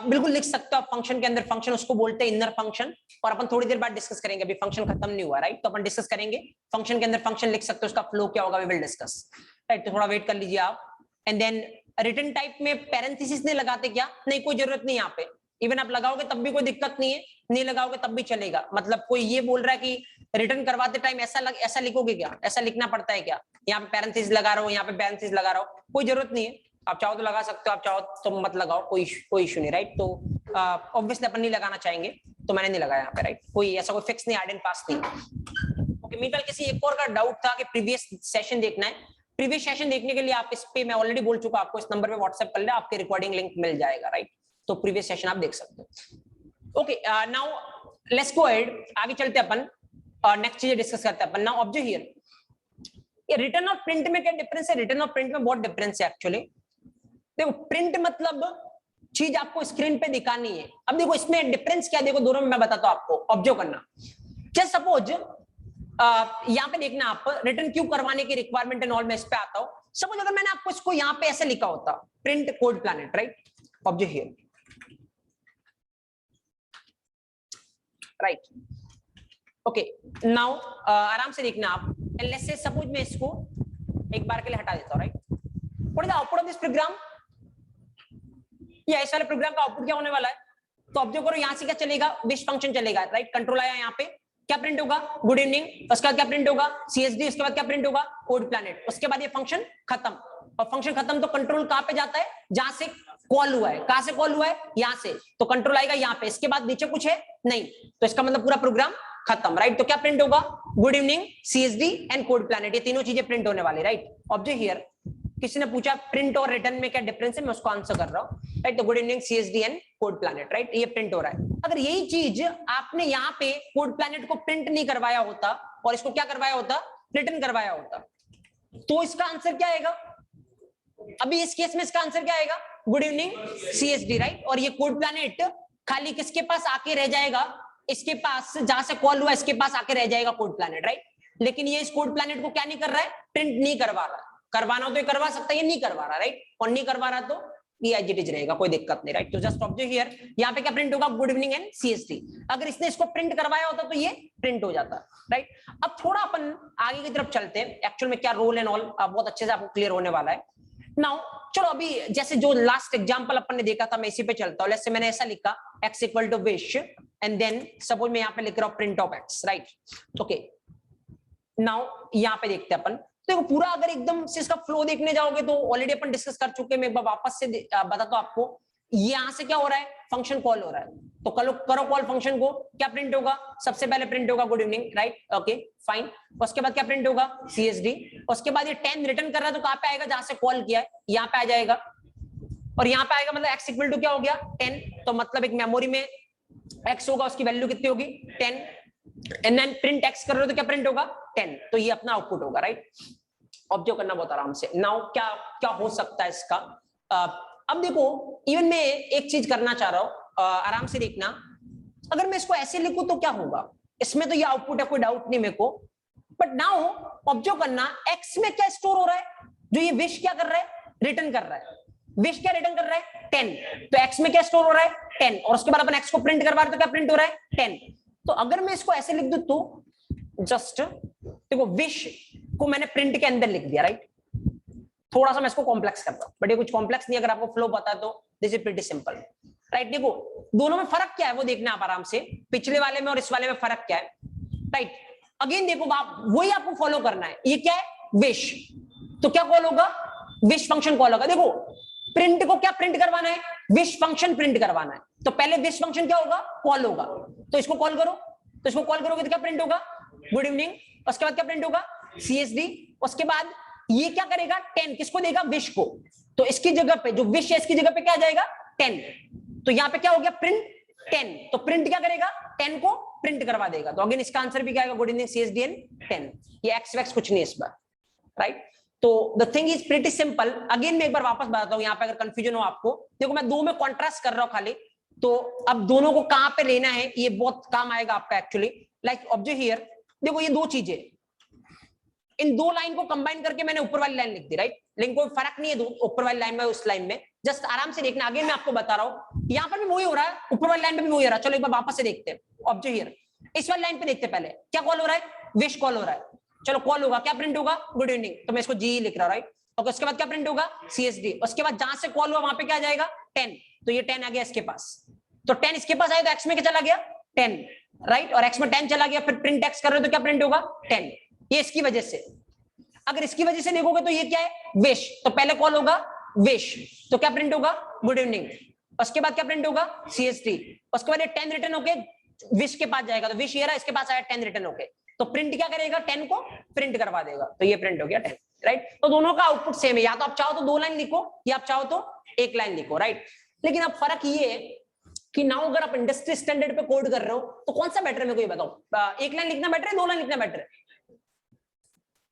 बिल्कुल लिख सकते हो आप। फंक्शन के अंदर फंक्शन उसको बोलते हैं इनर फंक्शन, और अपन थोड़ी देर बाद डिस्कस करेंगे, अभी फंक्शन खत्म नहीं हुआ, राइट। तो अपन डिस्कस करेंगे फंक्शन के अंदर फंक्शन लिख सकते हो, उसका फ्लो क्या होगा, वी विल डिस्कस, राइट। तो थोड़ा वेट कर लीजिए आप। एंड देन रिटन टाइप में पैरेंथेसिस नहीं लगाते क्या? नहीं, कोई जरूरत नहीं यहाँ पे। इवन आप लगाओगे तब भी कोई दिक्कत नहीं है, नहीं लगाओगे तब भी चलेगा। मतलब कोई ये बोल रहा है कि रिटर्न करवाते टाइम ऐसा लिखोगे क्या? ऐसा लिखना पड़ता है क्या? यहाँ पे पैरेंथेसिस लगा रहा हो, यहाँ पे पैरेंथेसिस लगा रहा हो, कोई जरूरत नहीं है। आप चाहो तो लगा सकते हो, आप चाहो तो मत लगाओ, कोई इशू नहीं, राइट। तो ऑब्वियसली अपन नहीं लगाना चाहेंगे, तो मैंने नहीं लगाया यहाँ पे, राइट। कोई ऐसा कोई फिक्स नहीं, हार्ड एंड फास्ट नहीं। ओके, मीनवाइल किसी एक और का डाउट था कि प्रीवियस सेशन देखना है। प्रीवियस सेशन देखने के लिए आप इस पे, मैं ऑलरेडी बोल चुका, आपको इस नंबर पे व्हाट्सएप कर ले, आपके रिकॉर्डिंग लिंक मिल जाएगा, राइट। तो प्रीवियस सेशन आप देख सकते हो। Okay, now let's go ahead, आगे चलते अपन, नेक्स्ट चीज डिस्कस करते हैं अपन। नाउ ऑब्जर्व हियर, ये रिटर्न और प्रिंट में क्या डिफरेंस है? रिटर्न और प्रिंट में बहुत डिफरेंस है एक्चुअली। देखो, प्रिंट मतलब चीज आपको स्क्रीन पे दिखानी है। अब देखो इसमें डिफरेंस क्या है, देखो दोनों में मैं बताता हूं आपको, ऑब्जर्व करना। जस्ट सपोज यहाँ पे देखना आप, रिटर्न क्यों करवाने की रिक्वायरमेंट एंड ऑल, मैं इस पे आता हूं। सपोज अगर मैंने आपको इसको यहाँ पे ऐसे लिखा होता, print code planet, right, observe here, right. Okay, now आराम से देखना आप। लेट्स से सपोज मैं इसको एक बार के लिए हटा देता हूं, right. What is the output of this program? ये इस वाले प्रोग्राम का आउटपुट क्या होने वाला है? तो ऑब्जर्व करो, यहां से क्या चलेगा? विश फंक्शन चलेगा, राइट। कंट्रोल आया यहाँ पे, क्या प्रिंट होगा? Good evening. उसके बाद क्या प्रिंट होगा? CSD। उसके बाद क्या प्रिंट होगा? Code planet. उसके बाद ये फंक्शन खत्म, और फंक्शन खत्म तो कंट्रोल कहां पे जाता है? जहां से कॉल हुआ है। कहां से कॉल हुआ है? यहां से, तो कंट्रोल आएगा यहाँ पे। इसके बाद नीचे कुछ है नहीं, तो इसका मतलब पूरा प्रोग्राम खत्म, राइट। तो क्या प्रिंट होगा? Good evening, CSD and code planet, ये तीनों चीजें प्रिंट होने वाली, राइट। ऑब्जर्व हियर, किसी ने पूछा प्रिंट और रिटर्न में क्या डिफरेंस है, मैं उसको आंसर कर रहा हूं, राइट। तो good evening CSD and code planet, right, ये प्रिंट हो रहा है। अगर यही चीज आपने यहाँ पे कोड प्लैनेट को प्रिंट नहीं करवाया होता और इसको क्या करवाया होता? रिटर्न करवाया होता, तो इसका आंसर क्या आएगा? अभी इस केस में इसका आंसर क्या आएगा? Good evening CSD, right. और ये कोड प्लैनेट खाली किसके पास आके रह जाएगा? इसके पास, जहां से कॉल हुआ इसके पास आके रह जाएगा कोड प्लैनेट, राइट। लेकिन ये इस कोड प्लैनेट को क्या नहीं कर रहा है? प्रिंट नहीं करवा रहा। करवाना हो तो ये करवा सकता है, ये नहीं करवा रहा, राइट। और नहीं करवा रहा तो ये एज इट इज रहेगा, कोई दिक्कत नहीं, राइट। तो जस्ट ऑब्जर्व हियर, यहाँ पे क्या प्रिंट होगा? Good evening and CSD। अगर इसने इसको प्रिंट करवाया होता तो ये प्रिंट हो जाता, राइट। अब थोड़ा अपन आगे की तरफ चलते हैं, एक्चुअल में क्या रोल एंड ऑल बहुत अच्छे से आपको क्लियर होने वाला है। नाउ चलो, अभी जैसे जो लास्ट एग्जांपल अपन ने देखा था, मैं इसी पे चलता हूं। जैसे मैंने ऐसा लिखा, x equal to wish, and then suppose मैं यहाँ पे लिख रहा हूँ print of x, right. Okay, now यहाँ पे देखते हैं अपन। देखो पूरा अगर एकदम से इसका फ्लो देखने जाओगे तो ऑलरेडी अपन डिस्कस कर चुके हैं, मैं एक बार वापस से बताता हूं आपको। यहां से क्या हो रहा है? फंक्शन कॉल हो रहा है, तो करो कॉल फंक्शन को। क्या प्रिंट होगा? सबसे पहले प्रिंट होगा good evening, right, okay fine. उसके बाद क्या प्रिंट होगा? CSD। उसके बाद ये 10 रिटर्न कर रहा है, तो कहां पे आएगा? जहां से कॉल किया है, यहाँ पे आ जाएगा। और यहाँ पे आएगा, मतलब x इक्वल टू क्या हो गया? 10। तो मतलब एक मेमोरी में x होगा, उसकी वैल्यू कितनी होगी? 10। एंड देन प्रिंट x कर रहे हो तो क्या प्रिंट होगा? 10। तो ये अपना आउटपुट होगा, राइट। ऑब्जर्व करना बहुत आराम से। नाउ क्या क्या हो सकता है इसका? अब देखो, इवन मैं एक चीज करना चाह रहा हूं, आराम से देखना। अगर मैं इसको ऐसे लिखूं तो क्या होगा, इसमें तो ये आउटपुट है, कोई डाउट नहीं मेरे को, बट नाउ ऑब्जर्व करना x में क्या स्टोर हो रहा है, जो ये विश क्या कर रहा है, रिटर्न कर रहा है, विश क्या रिटर्न कर रहा है 10, तो x में क्या स्टोर हो रहा है 10, और उसके बाद अपन x को प्रिंट करवा रहे तो क्या प्रिंट हो रहा है 10। तो अगर मैं इसको ऐसे लिख दूं तो जस्ट देखो विश को मैंने प्रिंट के अंदर लिख दिया, राइट, थोड़ा सा मैं इसको कॉम्प्लेक्स करता हूं, बट ये कुछ कॉम्प्लेक्स नहीं, अगर आपको फ्लो पता है तो this is pretty simple, right. देखो दोनों में फर्क क्या है वो देखना आप आराम से, पिछले वाले में और इस वाले में फर्क क्या है, राइट। अगेन देखो आप वही आपको फॉलो करना है, ये क्या है विश, तो क्या कॉल होगा, विश फंक्शन कॉल होगा। देखो प्रिंट को क्या प्रिंट करवाना है, विश फंक्शन प्रिंट करवाना है, तो पहले विश फंक्शन क्या होगा, कॉल होगा, तो इसको कॉल करो, तो इसको कॉल करोगे तो क्या प्रिंट होगा गुड इवनिंग, उसके बाद क्या प्रिंट होगा CSD, उसके बाद ये क्या करेगा 10 किसको देगा, विश को, तो इसकी जगह पे जो विश है इसकी जगह पे क्या आ जाएगा 10, तो यहां पे क्या हो गया प्रिंट 10, तो प्रिंट क्या करेगा 10 को प्रिंट करवा देगा, तो अगेन इसका आंसर भी क्या आएगा गुड इवनिंग CSD 10, ये एक्स वैक्स कुछ नहीं इस बार, राइट। तो the thing is pretty simple. Again मैं एक बार वापस बताता हूं, यहाँ पे अगर कंफ्यूजन हो आपको, देखो मैं दो में कॉन्ट्रास्ट कर रहा हूं खाली, तो अब दोनों को कहां पे लेना है ये बहुत काम आएगा आपका एक्चुअली, लाइक ऑब्जर्व हियर, देखो ये दो चीजें, इन दो लाइन को कंबाइन करके मैंने ऊपर वाली लाइन लिख दी, राइट, लेकिन कोई फर्क नहीं है ऊपर वाली लाइन में उस लाइन में, जस्ट आराम से देखना, अगेन मैं आपको बता रहा हूं, यहाँ पर भी वही हो रहा है, ऊपर वाली लाइन पे भी वही हो रहा है, चलो एक बार वापस से देखते हैं, ऑब्जर्व हियर, इस वाली लाइन पे देखते हैं, पहले क्या कॉल हो रहा है, विश कॉल हो रहा है, चलो कॉल होगा, क्या प्रिंट होगा गुड इवनिंग, तो मैं इसको जी लिख रहा हूं, राइट, और उसके बाद क्या प्रिंट होगा CSD, उसके बाद जहां से कॉल हुआ वहां पे क्या आ जाएगा 10, तो ये 10 आ गया इसके पास, तो 10 इसके पास आया तो x में क्या चला गया 10, राइट, और x में 10 चला गया, फिर प्रिंट x कर रहे हो तो क्या प्रिंट होगा 10, ये इसकी वजह से। अगर इसकी वजह से देखोगे तो ये क्या है विश, तो पहले कॉल होगा विश, तो क्या प्रिंट होगा गुड इवनिंग, उसके बाद क्या प्रिंट होगा CSD, उसके बाद ये 10 रिटर्न होके विश के पास जाएगा, तो विश ये रहा, इसके पास आया 10 रिटर्न होके, तो प्रिंट क्या करेगा 10 को प्रिंट करवा देगा, तो ये प्रिंट हो गया 10, राइट। तो दोनों का आउटपुट सेम है, या तो आप चाहो तो दो लाइन लिखो या आप चाहो तो एक लाइन लिखो, राइट। लेकिन अब फर्क ये है कि नाउ अगर आप इंडस्ट्री स्टैंडर्ड पे कोड कर रहे हो तो कौन सा बेटर है, मेरे को ये बताओ, एक लाइन लिखना बेटर है, दो लाइन लिखना बेटर है,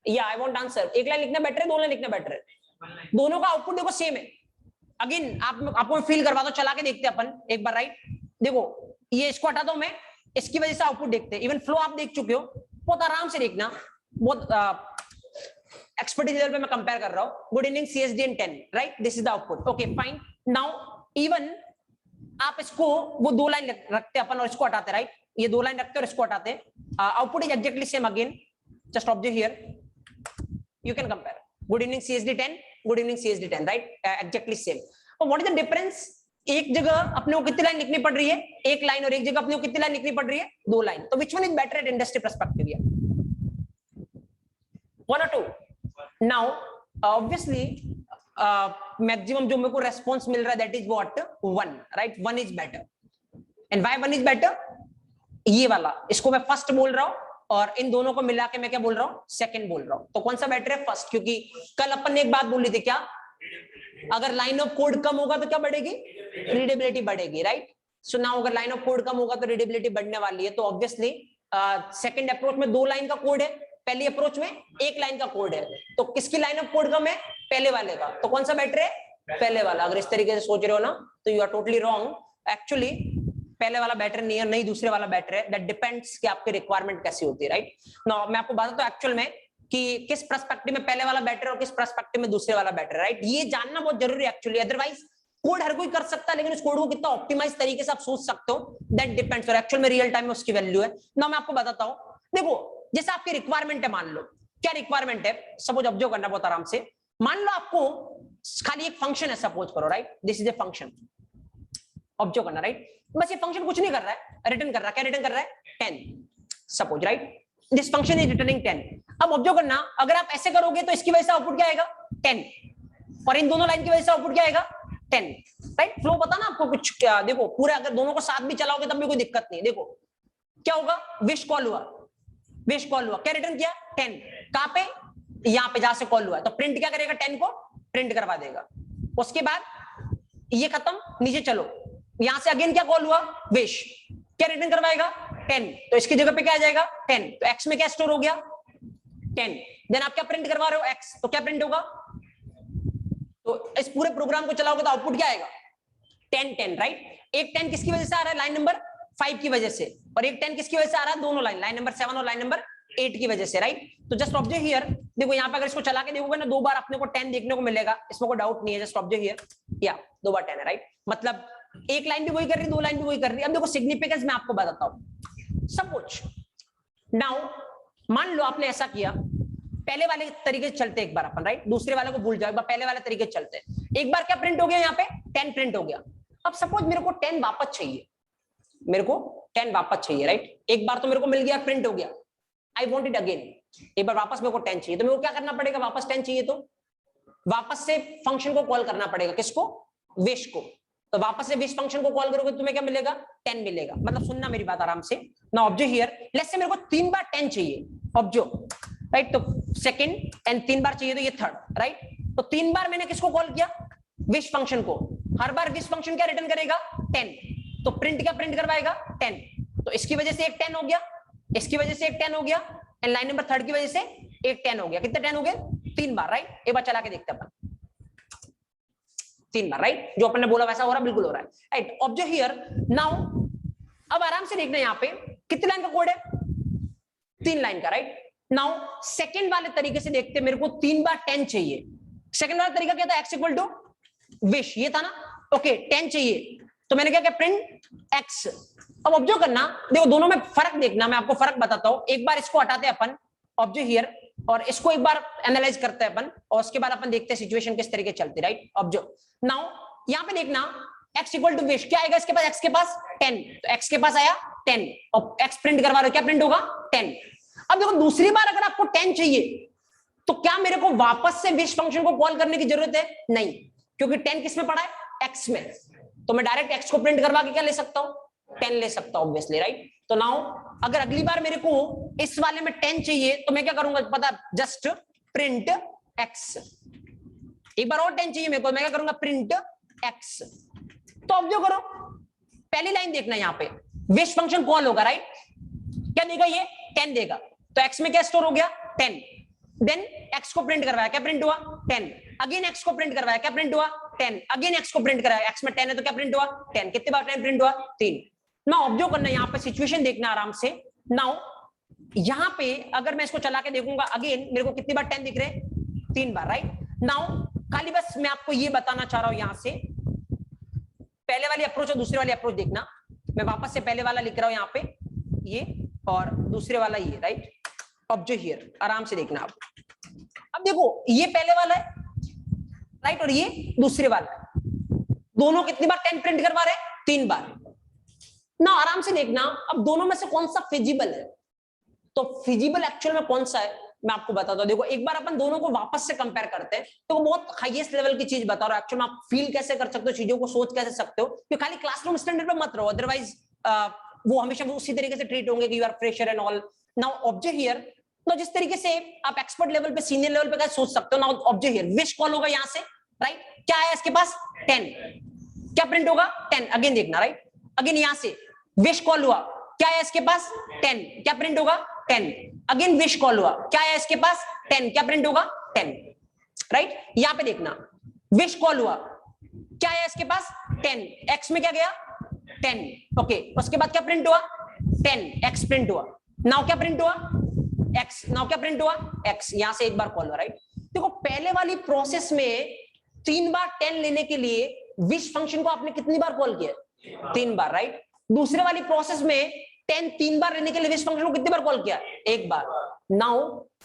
या आई वांट आंसर, एक लाइन लिखना बेटर है, दो लाइन लिखना बेटर है, दोनों का आउटपुट देखो सेम है। अगेन आपको फील करवा दो, चला के देखते हैं अपन एक बार, राइट। देखो ये इसको हटा दो मैं, इसकी वजह से आउटपुट देखते हैं, इवन फ्लो आप देख चुके हो, बहुत आराम से देखना, बहुत एक्सपर्टीज लेवल पे मैं कंपेयर कर रहा हूं, good evening CSD 10, right, this is the output, okay fine. Now even आप इसको वो दो लाइन रखते अपन और इसको हटाते, राइट, ये दो लाइन रखते और इसको हटाते, output is exactly same, again just observe here, you can compare good evening CSD 10, good evening CSD 10, right, exactly same। और what is the difference, एक जगह अपने को कितनी लाइन लिखनी पड़ रही है, एक लाइन, और एक जगह अपने को कितनी लाइन लिखनी पड़ रही है, दो लाइन, तो which one is better at industry perspective here, one or two? Now obviously maximum जो मेरे को response मिल रहा है that is what, one, right, one is better, and why one is better, ये वाला, इसको मैं फर्स्ट बोल रहा हूं और इन दोनों को मिला के मैं क्या बोल रहा हूँ सेकंड बोल रहा हूँ, तो कौन सा बेटर है फर्स्ट, क्योंकि कल अपन ने एक बात बोली थी क्या, अगर लाइन ऑफ कोड कम होगा तो क्या बढ़ेगी, रीडेबिलिटी बढ़ेगी, राइट। सो नाउ अगर लाइन ऑफ कोड कम होगा तो रीडेबिलिटी बढ़ने वाली है, तो ऑब्वियसली सेकंड अप्रोच में दो लाइन का कोड है, पहली अप्रोच में एक लाइन का कोड है, तो किसकी लाइन ऑफ कोड कम है, पहले वाले का, तो कौन सा बेटर है, पहले वाला। अगर इस तरीके से सोच रहे हो ना तो you are totally wrong, actually पहले वाला बेटर नहीं है, नहीं दूसरे वाला बेटर है, दैट डिपेंड्स कि आपकी रिक्वायरमेंट कैसी होती है, राइट। नाउ मैं आपको बताता हूं एक्चुअल में कि किस पर्सपेक्टिव में पहले वाला बेटर और किस पर्सपेक्टिव में दूसरे वाला बेटर, राइट, ये जानना बहुत जरूरी है एक्चुअली, अदरवाइज कोड हर कोई कर सकता है, लेकिन उस कोड को कितना ऑप्टिमाइज तरीके से आप सोच सकते हो दैट डिपेंड्स, और एक्चुअल में रियल टाइम में उसकी वैल्यू है ना। मैं आपको बताता हूं, देखो जैसे आपकी रिक्वायरमेंट है, मान लो क्या रिक्वायरमेंट है, सपोज ऑब्जर्व करना बहुत आराम से, मान लो आपको खाली एक फंक्शन है, सपोज करो, right, this is a function, observe करना, राइट, बस ये फंक्शन कुछ नहीं कर रहा है, रिटर्न कर रहा है, क्या रिटर्न कर रहा है 10, suppose, right, this function is returning 10। अब ऑब्जर्व करना, अगर आप ऐसे करोगे तो इसकी वजह से आउटपुट क्या आएगा 10, और इन दोनों लाइन की वजह से आउटपुट क्या आएगा 10, राइट। फ्लो पता ना आपको कुछ, क्या देखो पूरे अगर दोनों को साथ भी चलाओगे तब भी कोई दिक्कत नहीं, देखो क्या होगा, विश कॉल हुआ, विश कॉल हुआ, क्या रिटर्न किया 10, कहां पे, यहां पे जहां से कॉल हुआ, तो प्रिंट क्या करेगा 10 को प्रिंट करवा देगा, उसके बाद ये खत्म, नीचे चलो, यहां से अगेन क्या कॉल हुआ विश, क्या रिटर्न करवाएगा 10, तो इसकी जगह पे क्या आ जाएगा 10, तो x में क्या स्टोर हो गया 10, देन आप क्या प्रिंट करवा रहे हो x, तो क्या प्रिंट होगा, तो इस पूरे प्रोग्राम को चलाओगे तो आउटपुट क्या आएगा 10 10, राइट। एक 10 किसकी वजह से आ रहा है, लाइन नंबर 5 की वजह से, और एक 10 किसकी वजह से आ रहा है, दोनों लाइन नंबर 7 और लाइन नंबर 8 की वजह से, राइट। तो जस्ट ऑब्जर्व हियर, देखो यहाँ पे अगर इसको चला के देखोगे ना 2 बार अपने को 10 देखने को मिलेगा, इसमें कोई डाउट नहीं है, जस्ट ऑब्जर्व हियर, या 2 बार 10 है, राइट। मतलब एक लाइन भी वही कर रही है, 2 लाइन भी वही कर रही है। अब देखो सिग्निफिकेंस मैं आपको बताता हूं। सपोज नाउ मान लो आपने ऐसा किया, पहले वाले तरीके से चलते एक बार अपन, राइट, दूसरे वाले को भूल जाओ, एक बार पहले वाले तरीके से चलते। एक बार क्या प्रिंट हो गया, यहाँ पे 10 प्रिंट हो गया। अब सपोज मेरे को 10 वापस चाहिए, मेरे को 10 वापस चाहिए, राइट। एक बार तो मेरे को मिल गया, प्रिंट हो गया, आई वांट इट अगेन, एक बार वापस मेरे को 10 चाहिए, तो मेरे को क्या करना पड़ेगा, वापस 10 चाहिए तो वापस से फंक्शन को कॉल करना पड़ेगा, किसको, विश को। तो वापस से विश फंक्शन को कॉल करोगे तो तुम्हें क्या मिलेगा, 10 मिलेगा। मतलब सुनना मेरी बात आराम से ना, ऑब्जर्व हियर, लेट्स से मेरे को 3 बार 10 चाहिए, ऑब्जर्व, राइट। तो सेकंड एंड 3 बार चाहिए तो ये थर्ड, राइट। तो 3 बार मैंने किसको कॉल किया, विश फंक्शन को। हर बार विश फंक्शन क्या रिटर्न करेगा, 10। तो प्रिंट क्या प्रिंट करवाएगा, 10। तो इसकी वजह से एक 10 हो गया, इसकी वजह से एक 10 हो गया, एंड लाइन नंबर 3 की वजह से एक 10 हो गया। कितने 10 हो गए, 3 बार, राइट। एक बार चला के देखते हैं अपन, 3 बार, राइट। जो अपन ने बोला वैसा हो रहा, बिल्कुल हो रहा है, राइट। ऑब्जर्व हियर नाउ, अब आराम से देखना यहाँ पे कितने लाइन का कोड है, 3 लाइन का, राइट। नाउ सेकंड वाले तरीके से देखते, मेरे को 3 बार 10 चाहिए। सेकंड वाला तरीका क्या था, x इक्वल टू विश, ये था ना, ओके 10 चाहिए, तो मैंने क्या किया, प्रिंट x। अब ऑब्जर्व करना, देखो दोनों में फर्क देखना, मैं आपको फर्क बताता हूं। एक बार इसको हटाते हैं अपन, ऑब्जर्व हियर, और इसको एक बार एनालाइज करते हैं अपन, और उसके बाद अपन देखते हैं सिचुएशन किस तरीके चलती, राइट। ऑब्जर्व नाउ, यहां पे देखना x इक्वल टू विश, क्या आएगा इसके पास, x के पास 10, तो x के पास आया 10, और x प्रिंट करवा रहे हो, क्या प्रिंट होगा, 10। अब देखो दूसरी बार अगर आपको 10 चाहिए, तो क्या मेरे को वापस से विश फंक्शन को कॉल करने की जरूरत है, नहीं, क्योंकि 10 किस में पड़ा है, x में। तो मैं डायरेक्ट x को प्रिंट करवा के क्या ले सकता हूं, 10 ले सकता हूं, ऑब्वियसली, राइट। तो नाउ अगर अगली बार मेरे को इस वाले में 10 चाहिए, तो मैं क्या करूंगा पता, जस्ट प्रिंट x। एक बार और 10 चाहिए मेरे को, मैं क्या करूंगा, प्रिंट x। तो अब जो करो, पहली लाइन देखना, यहाँ पे विश फंक्शन कॉल होगा, राइट। क्या देगा ये, 10 देगा, तो x में क्या स्टोर हो गया, 10। देन x को प्रिंट करवाया, क्या प्रिंट हुआ, 10। अगेन x को प्रिंट करवाया, क्या प्रिंट हुआ, 10। अगेन x को प्रिंट कराया, x में 10 है तो क्या प्रिंट हुआ, 10। कितने बार 10 प्रिंट हुआ, 3। नाउ ऑब्जर्व करना, यहाँ पे सिचुएशन देखना आराम से। नाउ यहाँ पे अगर मैं इसको चला के देखूंगा, अगेन मेरे को कितनी बार 10 दिख रहे, 3 बार, राइट। नाउ खाली बस मैं आपको ये बताना चाह रहा हूं, यहां से पहले वाली अप्रोच और दूसरे वाली अप्रोच देखना। मैं वापस से पहले वाला लिख रहा हूं यहाँ पे, ये, और दूसरे वाला ये, राइट। ऑब्जर्व हियर, आराम से देखना आप। अब देखो ये पहले वाला है, राइट, और ये दूसरे वाला है। दोनों कितनी बार 10 प्रिंट करवा रहे हैं, 3 बार ना। आराम से देखना, अब दोनों में से कौन सा फिजिबल है, तो फिजिबल एक्चुअल में कौन सा है मैं आपको बताता हूं। देखो एक बार अपन दोनों को वापस से कंपेयर करते हैं, तो वो बहुत हाईएस्ट लेवल की चीज बता रहा हूं। एक्चुअल में आप फील कैसे कर सकते हो चीजों को, सोच कैसे सकते हो, कि खाली क्लासरूम स्टैंडर्ड पे मत रहो, अदरवाइज वो हमेशा उसी तरीके से ट्रीट होंगे कि you are fresher and all. Now observe here, तो जिस तरीके से आप एक्सपर्ट लेवल पे, सीनियर लेवल पे कैसे सोच सकते हो। Now observe here, wish call होगा यहाँ से, राइट। क्या है इसके पास, 10। क्या प्रिंट होगा, 10। अगेन देखना, राइट। अगेन यहाँ से विश कॉल हुआ, क्या है इसके पास, 10। क्या प्रिंट होगा, 10। अगेन विश कॉल हुआ, क्या है इसके पास, 10। क्या प्रिंट होगा, 10, राइट। यहाँ पे देखना, विश कॉल हुआ, क्या है इसके पास, 10। एक्स में क्या गया, 10, ओके। उसके बाद क्या प्रिंट हुआ, 10, एक्स प्रिंट हुआ। नाउ क्या प्रिंट हुआ, एक्स। नाउ क्या प्रिंट हुआ, एक्स। यहां से एक बार कॉल हुआ, राइट। देखो पहले वाली प्रोसेस में 3 बार 10 लेने के लिए विश फंक्शन को आपने कितनी बार कॉल किया, 3 बार, राइट। दूसरे वाली प्रोसेस में 10 3 बार लेने के लिए विश फंक्शन को कितनी बार कॉल किया, 1 बार। नाउ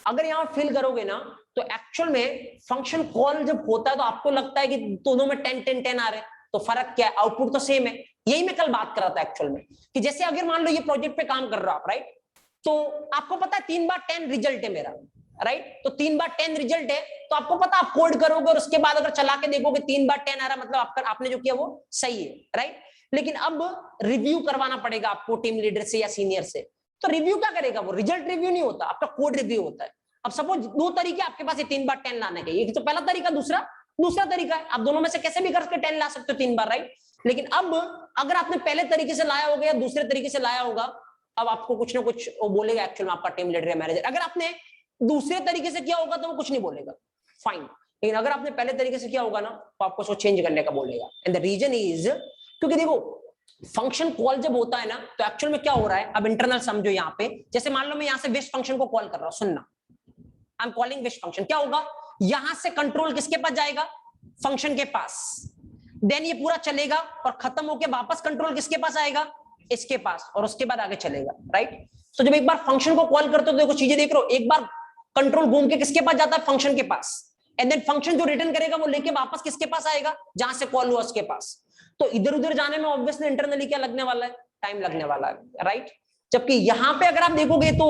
अगर यहां फील करोगे ना, तो एक्चुअल में फंक्शन कॉल जब होता है तो आपको लगता है कि दोनों में 10 10 10 आ रहे हैं, तो फर्क क्या है, आउटपुट तो सेम है। यही मैं कल बात कर रहा था एक्चुअल में, कि जैसे अगर मान लो ये प्रोजेक्ट पे काम कर रहा हो आप, राइट, तो आपको पता है 3 बार 10 रिजल्ट है मेरा, राइट। तो 3 बार 10 रिजल्ट है, तो आपको पता आप कोड करोगे और उसके बाद अगर चला के देखोगे 3 बार 10 आ रहा, मतलब आपने जो किया वो सही है, राइट। लेकिन अब रिव्यू करवाना पड़ेगा आपको टीम लीडर से या सीनियर से। तो रिव्यू क्या करेगा, वो रिजल्ट रिव्यू नहीं होता, आपका कोड रिव्यू होता है। अब सपोज 2 तरीके आपके पास है 3 बार 10 लाने के, एक तो पहला तरीका, दूसरा तरीका है। आप दोनों में से कैसे भी करके 10 ला सकते हो 3 बार, राइट। लेकिन अब अगर आपने पहले तरीके से लाया होगा या दूसरे तरीके से लाया होगा, अब आपको कुछ ना कुछ वो बोलेगा एक्चुअल में आपका टीम लीडर या मैनेजर। अगर आपने दूसरे तरीके से किया होगा तो वो कुछ नहीं बोलेगा, फाइन। लेकिन अगर आपने पहले तरीके से किया होगा ना, तो आपको उसको चेंज करने का बोलेगा। एंड द रीजन इज, क्योंकि देखो फंक्शन कॉल जब होता है ना तो एक्चुअल में क्या हो रहा है, अब इंटरनल समझो यहाँ पे, जैसे मान लो मैं यहाँ से विश फंक्शन को कॉल कर रहा हूँ, सुनना, I am calling wish function, क्या होगा, यहां से कंट्रोल किसके पास जाएगा, फंक्शन के पास, देन ये पूरा चलेगा और खत्म होके वापस कंट्रोल किसके पास आएगा, इसके पास, और उसके बाद आगे चलेगा, राइट। तो जब एक बार फंक्शन को कॉल करते हो तो देखो चीजें देख रहे हो, एक बार कंट्रोल घूम के किसके पास जाता है, फंक्शन के पास, एंड देन फंक्शन जो रिटर्न करेगा वो लेके वापस किसके पास आएगा, जहां से कॉल हुआ उसके पास। तो इधर उधर जाने में ऑब्वियसली इंटरनली क्या लगने वाला है, टाइम लगने वाला है, राइट। जबकि यहां पे अगर आप देखोगे तो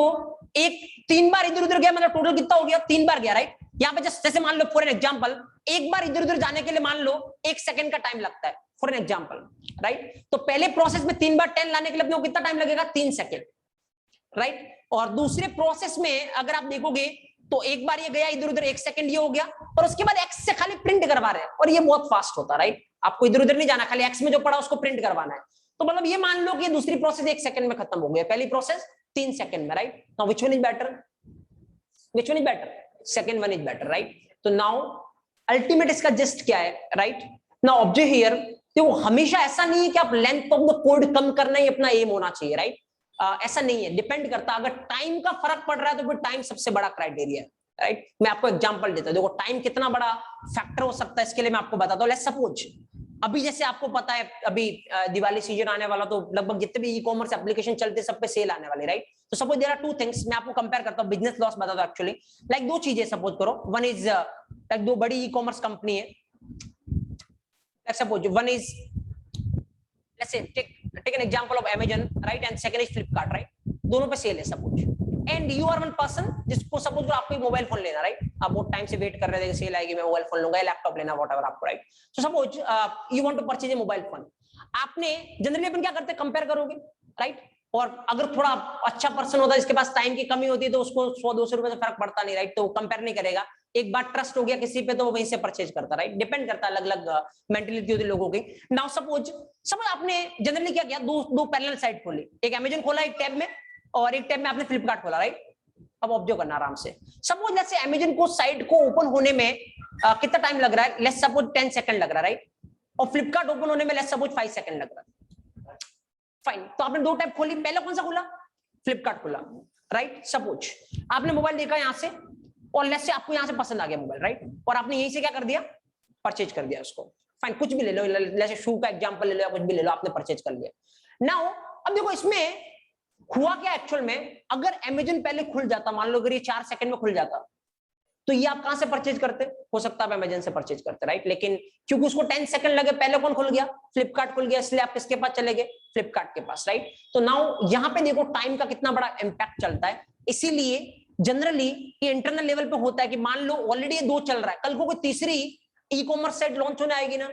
एक 3 बार इधर उधर गया, मतलब टोटल कितना हो गया, 3 बार गया, राइट। यहाँ पे जैसे मान लो फॉर एन एग्जांपल, एक बार इधर उधर जाने के लिए मान लो 1 सेकंड का टाइम लगता है, फॉर एन एग्जांपल, राइट। तो पहले प्रोसेस में 3 बार 10 लाने के लिए अपने को कितना टाइम लगेगा, 3 सेकंड, राइट। और दूसरे प्रोसेस में अगर आप देखोगे तो एक बार ये गया इधर उधर 1 सेकंड ये हो गया, और उसके बाद एक्स से खाली प्रिंट करवा रहे हैं, और ये बहुत फास्ट होता है, राइट। आपको इधर उधर नहीं जाना, खाली एक्स में जो पड़ा उसको प्रिंट करवाना है। तो मतलब ये मान लो कि दूसरी प्रोसेस 1 सेकंड में खत्म हो गया, पहली प्रोसेस 3 सेकंड में, right. Now which one is better, which one is better, second one is better, right. तो नाउ अल्टीमेट इसका जस्ट क्या है, राइट। नाउ ऑब्जर्व हियर, तो हमेशा ऐसा नहीं है कि आप लेंथ ऑफ द कोड कम करना ही अपना एम होना चाहिए, राइट। ऐसा नहीं है, डिपेंड करता, अगर टाइम का फर्क पड़ रहा है तो फिर टाइम सबसे बड़ा क्राइटेरिया है, राइट। मैं आपको एग्जांपल देता हूं, देखो टाइम कितना बड़ा फैक्टर हो सकता है इसके लिए मैं आपको बताता हूं। लेट्स सपोज अभी जैसे आपको पता है अभी दिवाली सीजन आने वाला, तो लगभग जितने भी ई कॉमर्स एप्लीकेशन चलते सब पे सेल आने वाली, राइट। तो सपोज देयर आर 2 थिंग्स, मैं आपको कंपेयर करता हूं, बिजनेस लॉस बताता हूं एक्चुअली, लाइक 2 चीजें सपोज करो, वन इज लाइक 2 बड़ी ई कॉमर्स कंपनी है, let's suppose one is, let's say take an example of Amazon, right, and second is Flipkart, right, दोनों पे सेल है suppose, and you are one person जिसको suppose करो आपको mobile phone लेना, right. आप बहुत टाइम से वेट कर रहे थे सेल आएगी, मैं मोबाइल फोन लूंगा, लैपटॉप लेना, व्हाटएवर आपको, right. So suppose you want to purchase a mobile phone, आपने जनरली अपन क्या करते हैं, कंपेयर करोगे, राइट। और अगर थोड़ा अच्छा पर्सन होता है, इसके पास टाइम की कमी होती है, तो उसको 100-200 रुपए से फर्क पड़ता नहीं, राइट। तो कंपेयर नहीं करेगा, एक बार ट्रस्ट हो गया किसी पे तो वो वहीं से परचेज करता, राइट। डिपेंड करता है, अलग अलग मेंटेलिटी होती है लोगों की। नाउ सपोज आपने जनरली क्या किया, दो पैरेलल साइट खोली, एक अमेजन खोला एक टैब में, और एक टैब में आपने फ्लिपकार्ट खोला, राइट। अब ऑब्जर्व करना आराम से, सपोज जैसे अमेजन को साइट को ओपन होने में कितना टाइम लग रहा है, लेट्स सपोज 10 सेकंड लग रहा है, राइट। और फ्लिपकार्ट ओपन होने में लेट्स सपोज 5 सेकंड लग रहा है, फाइन। तो आपने 2 टैब खोली, पहले कौन सा खोला, फ्लिपकार्ट खोला, राइट। सपोज आपने मोबाइल देखा यहां से, और लेट्स से आपको यहां से पसंद आ गया मोबाइल, राइट, और आपने यहीं से क्या कर दिया, परचेज कर दिया उसको, फाइन। कुछ भी ले लो, जैसे शू का एग्जांपल ले लो या कुछ भी ले लो, आपने परचेज कर लिया। नाउ अब देखो इसमें हुआ क्या एक्चुअल में, अगर अमेजन पहले खुल जाता, मान लो अगर ये 4 सेकंड में खुल जाता, तो ये आप कहां से परचेज करते, हो सकता है अमेजन से परचेज करते, राइट। लेकिन क्योंकि उसको 10 सेकंड लगे, पहले कौन खुल गया, फ्लिपकार्ट खुल गया, इसलिए आप किसके पास चले गए, फ्लिपकार्ट के पास, राइट। तो नाउ यहां पे देखो टाइम का कितना बड़ा इंपैक्ट चलता है। इसीलिए जनरली ये इंटरनल लेवल पे होता है कि मान लो ऑलरेडी ये 2 चल रहा है, कल को कोई तीसरी ई कॉमर्स साइट लॉन्च होने आएगी ना,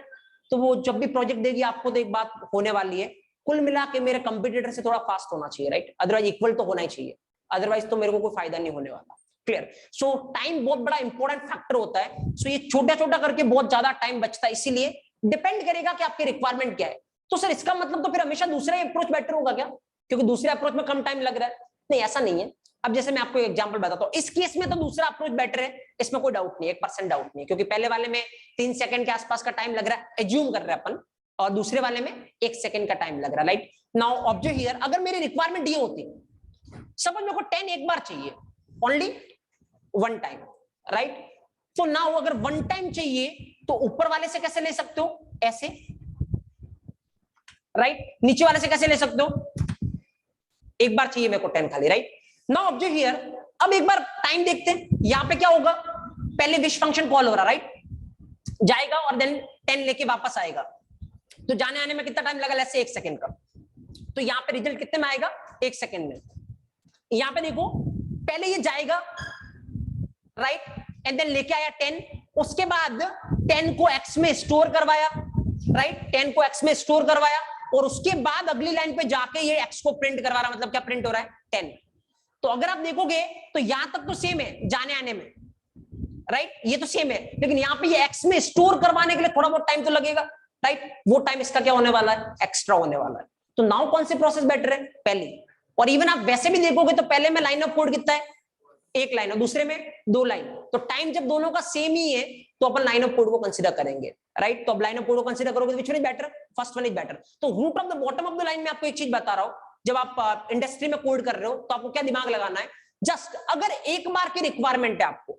तो वो जब भी प्रोजेक्ट देगी आपको, तो एक बात होने वाली है, कुल मिला के मेरे कंपटीटर से थोड़ा फास्ट होना चाहिए, राइट। अदरवाइज इक्वल तो होना ही चाहिए, अदरवाइज तो मेरे को कोई फायदा नहीं होने वाला, क्लियर। सो टाइम बहुत बड़ा इंपॉर्टेंट फैक्टर होता है। सो ये छोटा छोटा करके बहुत ज्यादा टाइम बचता है, इसीलिए डिपेंड करेगा कि आपकी रिक्वायरमेंट क्या है। तो सर इसका मतलब तो फिर हमेशा दूसरा अप्रोच बेटर होगा क्या, क्योंकि दूसरे अप्रोच में कम टाइम लग रहा है, नहीं ऐसा नहीं है। अब जैसे मैं आपको एक एग्जांपल बताता हूं, इस केस में तो दूसरा अप्रोच बेटर है, इसमें कोई डाउट नहीं है, 1% डाउट नहीं है, क्योंकि पहले वाले में 3 सेकंड के आसपास का टाइम लग रहा है, एज्यूम कर रहे हैं अपन, और दूसरे वाले में 1 सेकंड का टाइम लग रहा है, राइट। नाउ ऑब्जर्व हियर, अगर मेरी रिक्वायरमेंट ये होती, सपोज मेरे को 10 एक बार चाहिए, ओनली 1 टाइम, राइट। तो नाउ अगर 1 टाइम चाहिए तो ऊपर वाले से कैसे ले सकते हो, ऐसे, राइट। नीचे वाले से कैसे ले सकते हो, एक बार चाहिए मेरे को 10 खाली, राइट। नाउ ऑब्जर्व हियर, अब एक बार टाइम देखते हैं, यहां पे क्या होगा, पहले विश फंक्शन कॉल हो रहा, राइट, जाएगा और देन 10 लेके वापस आएगा, तो जाने आने में कितना टाइम लगा, लेट्स से 1 सेकंड का। तो यहाँ पे रिजल्ट कितने में आएगा, 1 सेकंड में। यहाँ पे देखो पहले ये जाएगा, राइट, एंड देन लेके आया 10, उसके बाद 10 को x में स्टोर करवाया, राइट, 10 को x में स्टोर करवाया, और उसके बाद अगली लाइन पे जाके ये x को प्रिंट करवा रहा, मतलब क्या प्रिंट हो रहा है, 10। तो अगर आप देखोगे तो यहां तक तो सेम है जाने आने में, राइट, ये तो सेम है, लेकिन यहाँ पे ये x में स्टोर करवाने के लिए थोड़ा बहुत टाइम तो लगेगा, राइट। वो टाइम इसका क्या होने वाला है, एक्स्ट्रा होने वाला है। तो नाउ कौन सी प्रोसेस बेटर है, पहली। और इवन आप वैसे भी देखोगे तो पहले में लाइन ऑफ कोड कितना है, एक लाइन और दूसरे में 2 लाइन, तो टाइम जब दोनों का सेम ही है तो अपन लाइन ऑफ कोड को कंसीडर करेंगे, राइट। तो अब लाइन ऑफ कोड को कंसीडर करोगे तो which one is better, first one is better. तो root of the bottom of the line में आपको एक चीज बता रहा हूं, जब आप इंडस्ट्री में कोड कर रहे हो तो आपको क्या दिमाग लगाना है, जस्ट अगर एक बार की रिक्वायरमेंट है आपको,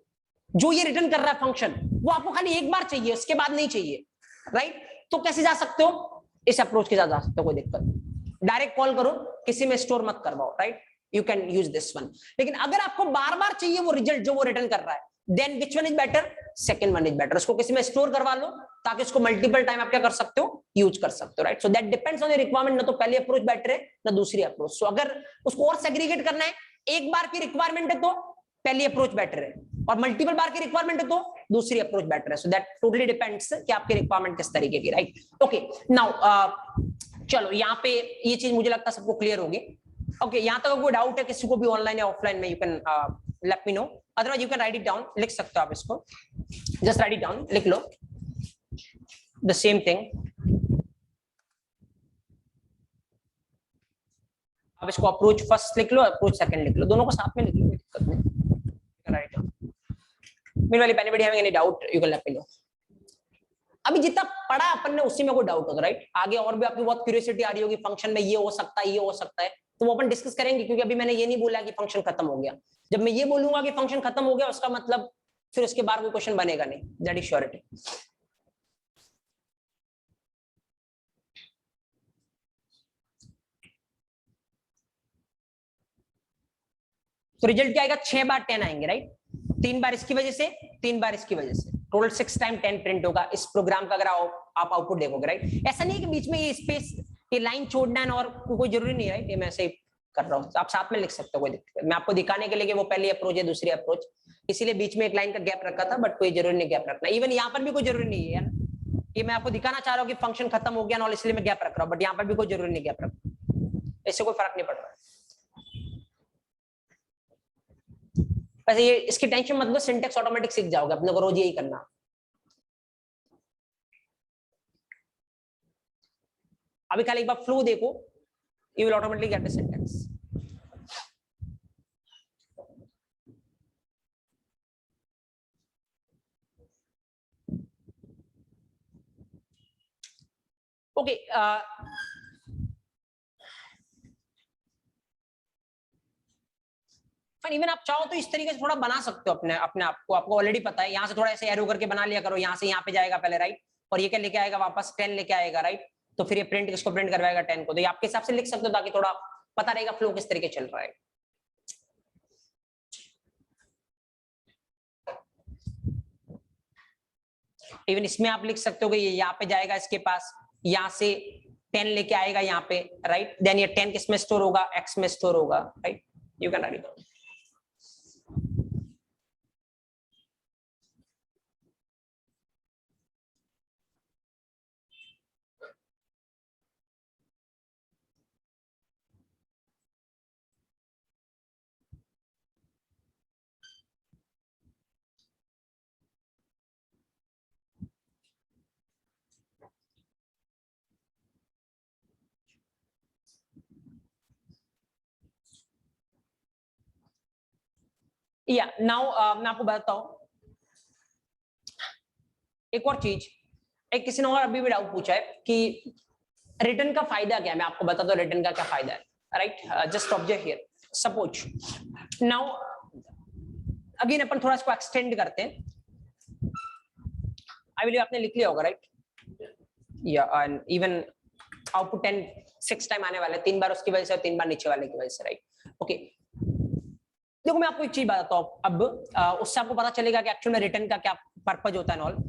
जो ये रिटर्न कर रहा है फंक्शन, वो आपको खाली एक बार चाहिए, उसके बाद नहीं चाहिए, राइट। तो कैसे जा सकते हो, इस अप्रोच के साथ जा सकते हो, कोई दिक्कत नहीं, डायरेक्ट कॉल करो, किसी में स्टोर मत करवाओ, right. You can use this one. लेकिन अगर आपको बार बार चाहिए वो रिजल्ट जो वो रिटर्न कर रहा है, then which one is better, second one is better. उसको किसी में स्टोर करवा लो ताकि उसको मल्टीपल टाइम आप क्या कर सकते हो, यूज कर सकते हो, right. So that depends on the requirement, ना तो पहली अप्रोच बेटर है ना दूसरी अप्रोच। सो अगर उसको और सेग्रीगेट करना है, एक बार की रिक्वायरमेंट है तो पहली अप्रोच बेटर है, और मल्टीपल बार की रिक्वायरमेंट है तो दूसरी अप्रोच बेटर है। सो दैट टोटली डिपेंड्स कि आपकी रिक्वायरमेंट किस तरीके की, राइट। ओके, नाउ चलो यहाँ पे ये चीज मुझे लगता है सबको क्लियर होगी। ओके, यहाँ तक कोई डाउट है किसी को भी ऑनलाइन या ऑफलाइन में, you can let me no, otherwise you can write it down, लिख सकते हो आप इसको, जस्ट राइट इट डाउन, लिख लो द सेम थिंग। अब इसको अप्रोच फर्स्ट लिख लो, अप्रोच सेकंड लिख लो, दोनों को साथ में लिख लो, कोई दिक्कत नहीं, write down. Meanwhile, if anybody having any doubt, you can let me know. अभी जितना पढ़ा अपन ने उसी में कोई डाउट होगा, राइट। आगे और भी आपकी बहुत क्यूरियोसिटी आ रही होगी, फंक्शन में ये हो सकता है, ये हो सकता है, तो वो अपन डिस्कस करेंगे, क्योंकि अभी मैंने ये नहीं बोला कि फंक्शन खत्म हो गया। जब मैं ये बोलूंगा कि फंक्शन खत्म हो गया, उसका मतलब फिर उसके बाद कोई क्वेश्चन बनेगा नहीं, दैट इज श्योरिटी। तो रिजल्ट क्या आएगा, 6 बार 10 आएंगे, राइट। 3 बार इसकी वजह से, 3 बार इसकी वजह से, टोटल 6 टाइम 10 प्रिंट होगा इस प्रोग्राम का, अगर आप आउटपुट देखोगे, राइट। ऐसा नहीं है कि बीच में ये स्पेस, ये लाइन छोड़ना है और कोई जरूरी नहीं है, राइट। ये मैं ऐसे ही कर रहा हूँ, आप साथ में लिख सकते हो, कोई दिक्कत। मैं आपको दिखाने के लिए कि वो पहली अप्रोच है दूसरी अप्रोच, इसीलिए बीच में एक लाइन का गैप रखा था, बट कोई जरूरी नहीं गैप रखना। इवन यहाँ पर भी कोई जरूरी नहीं है, ये मैं आपको दिखाना चाह रहा हूँ कि फंक्शन खत्म हो गया ना, इसलिए मैं गैप रख रहा हूँ, बट यहाँ पर भी कोई जरूरी नहीं गैप रखना, इससे कोई फर्क नहीं पड़ रहा है। वैसे ये इसकी टेंशन मतलब सिंटेक्स ऑटोमेटिक सीख जाओगे, अपने को रोज यही करना। अभी खाली एक बार फ्लो देखो, you will automatically get the syntax. Okay, even आप चाहो तो इस तरीके से थोड़ा बना सकते हो अपने आप को, आपको ऑलरेडी पता है, यहाँ से थोड़ा ऐसे एरो करके बना लिया करो, यहाँ से यहाँ पे जाएगा पहले, राइट। और ये क्या लेके आएगा वापस, 10 लेके आएगा, राइट। तो फिर ये प्रिंट किसको प्रिंट करवाएगा, 10 को। तो ये आपके हिसाब से लिख सकते हो ताकि थोड़ा पता रहेगा फ्लो किस तरीके चल रहा है। इवन इसमें आप लिख सकते हो कि ये यहाँ पे जाएगा इसके पास, यहाँ से 10 लेके आएगा यहाँ पे, राइट। देन ये 10 किस में स्टोर होगा, एक्स में स्टोर होगा, right. You can write it down. या नाउ मैं आपको बताता हूं एक और चीज। एक किसी ने और अभी भी डाउट पूछा है कि रिटर्न का फायदा क्या है, मैं आपको बताता हूं रिटर्न का क्या फायदा है, right. Just observe here, suppose now again अपन थोड़ा इसको एक्सटेंड करते हैं। आई विल आपने लिख लिया होगा, राइट। या एंड इवन आउटपुट 10 6 टाइम आने वाला है, 3 बार उसकी वजह से और 3 बार नीचे वाले की वजह से, राइट। ओके, देखो मैं आपको एक चीज बताता हूँ अब, उससे आपको पता चलेगा कि एक्चुअल में रिटर्न का क्या पर्पज होता है। ऑल